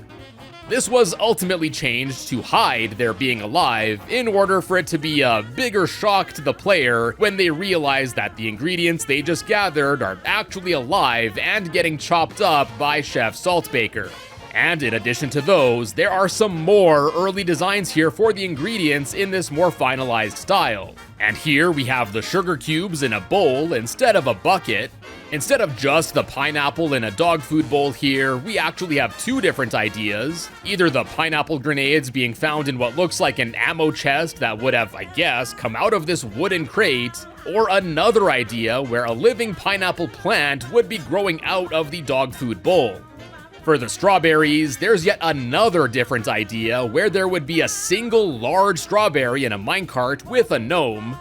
This was ultimately changed to hide their being alive in order for it to be a bigger shock to the player when they realize that the ingredients they just gathered are actually alive and getting chopped up by Chef Saltbaker. And in addition to those, there are some more early designs here for the ingredients in this more finalized style. And here we have the sugar cubes in a bowl instead of a bucket. Instead of just the pineapple in a dog food bowl here, we actually have two different ideas. Either the pineapple grenades being found in what looks like an ammo chest that would have, I guess, come out of this wooden crate, or another idea where a living pineapple plant would be growing out of the dog food bowl. For the strawberries, there's yet another different idea where there would be a single large strawberry in a minecart with a gnome.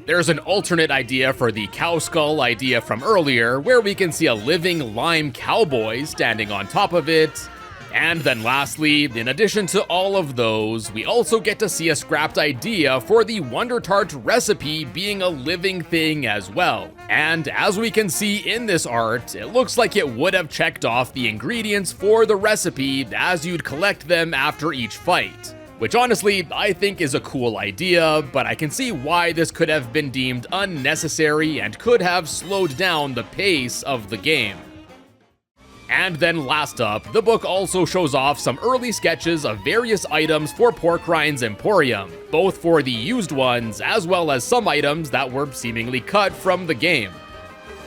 There's an alternate idea for the cow skull idea from earlier, where we can see a living lime cowboy standing on top of it. And then lastly, in addition to all of those, we also get to see a scrapped idea for the Wonder Tart recipe being a living thing as well. And as we can see in this art, it looks like it would have checked off the ingredients for the recipe as you'd collect them after each fight. Which honestly, I think is a cool idea, but I can see why this could have been deemed unnecessary and could have slowed down the pace of the game. And then last up, the book also shows off some early sketches of various items for Porkrind's Emporium, both for the used ones as well as some items that were seemingly cut from the game.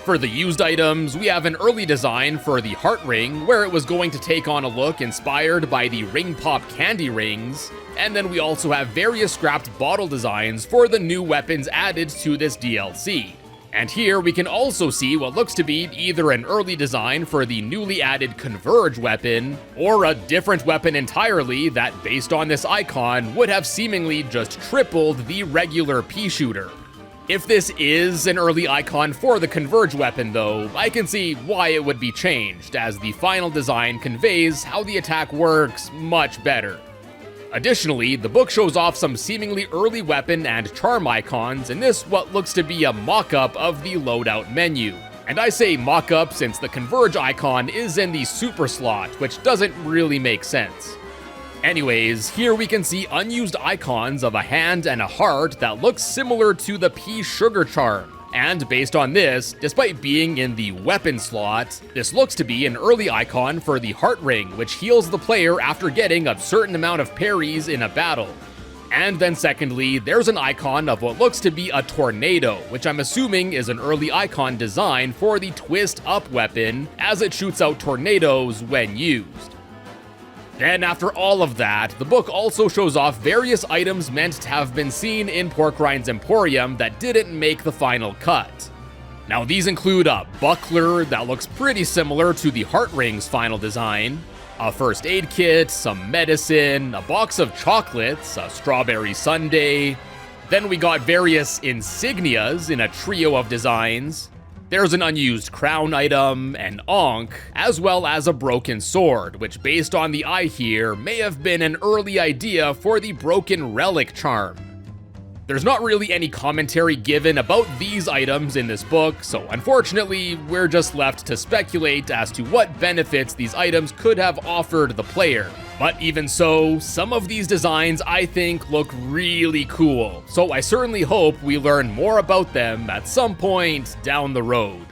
For the used items, we have an early design for the heart ring, where it was going to take on a look inspired by the Ring Pop candy rings, and then we also have various scrapped bottle designs for the new weapons added to this DLC. And here we can also see what looks to be either an early design for the newly added Converge weapon, or a different weapon entirely that, based on this icon, would have seemingly just tripled the regular pea shooter. If this is an early icon for the Converge weapon though, I can see why it would be changed, as the final design conveys how the attack works much better. Additionally, the book shows off some seemingly early weapon and charm icons in this what looks to be a mock-up of the loadout menu. And I say mock-up since the Converge icon is in the super slot, which doesn't really make sense. Anyways, here we can see unused icons of a hand and a heart that looks similar to the pea sugar charm. And based on this, despite being in the weapon slot, this looks to be an early icon for the heart ring, which heals the player after getting a certain amount of parries in a battle. And then secondly, there's an icon of what looks to be a tornado, which I'm assuming is an early icon design for the twist up weapon, as it shoots out tornadoes when used. Then after all of that, the book also shows off various items meant to have been seen in Porkrind's Emporium that didn't make the final cut. Now these include a buckler that looks pretty similar to the Heart Ring's final design, a first aid kit, some medicine, a box of chocolates, a strawberry sundae. Then we got various insignias in a trio of designs. There's an unused crown item, an ankh, as well as a broken sword, which based on the eye here may have been an early idea for the broken relic charm. There's not really any commentary given about these items in this book, so unfortunately, we're just left to speculate as to what benefits these items could have offered the player. But even so, some of these designs I think look really cool, so I certainly hope we learn more about them at some point down the road.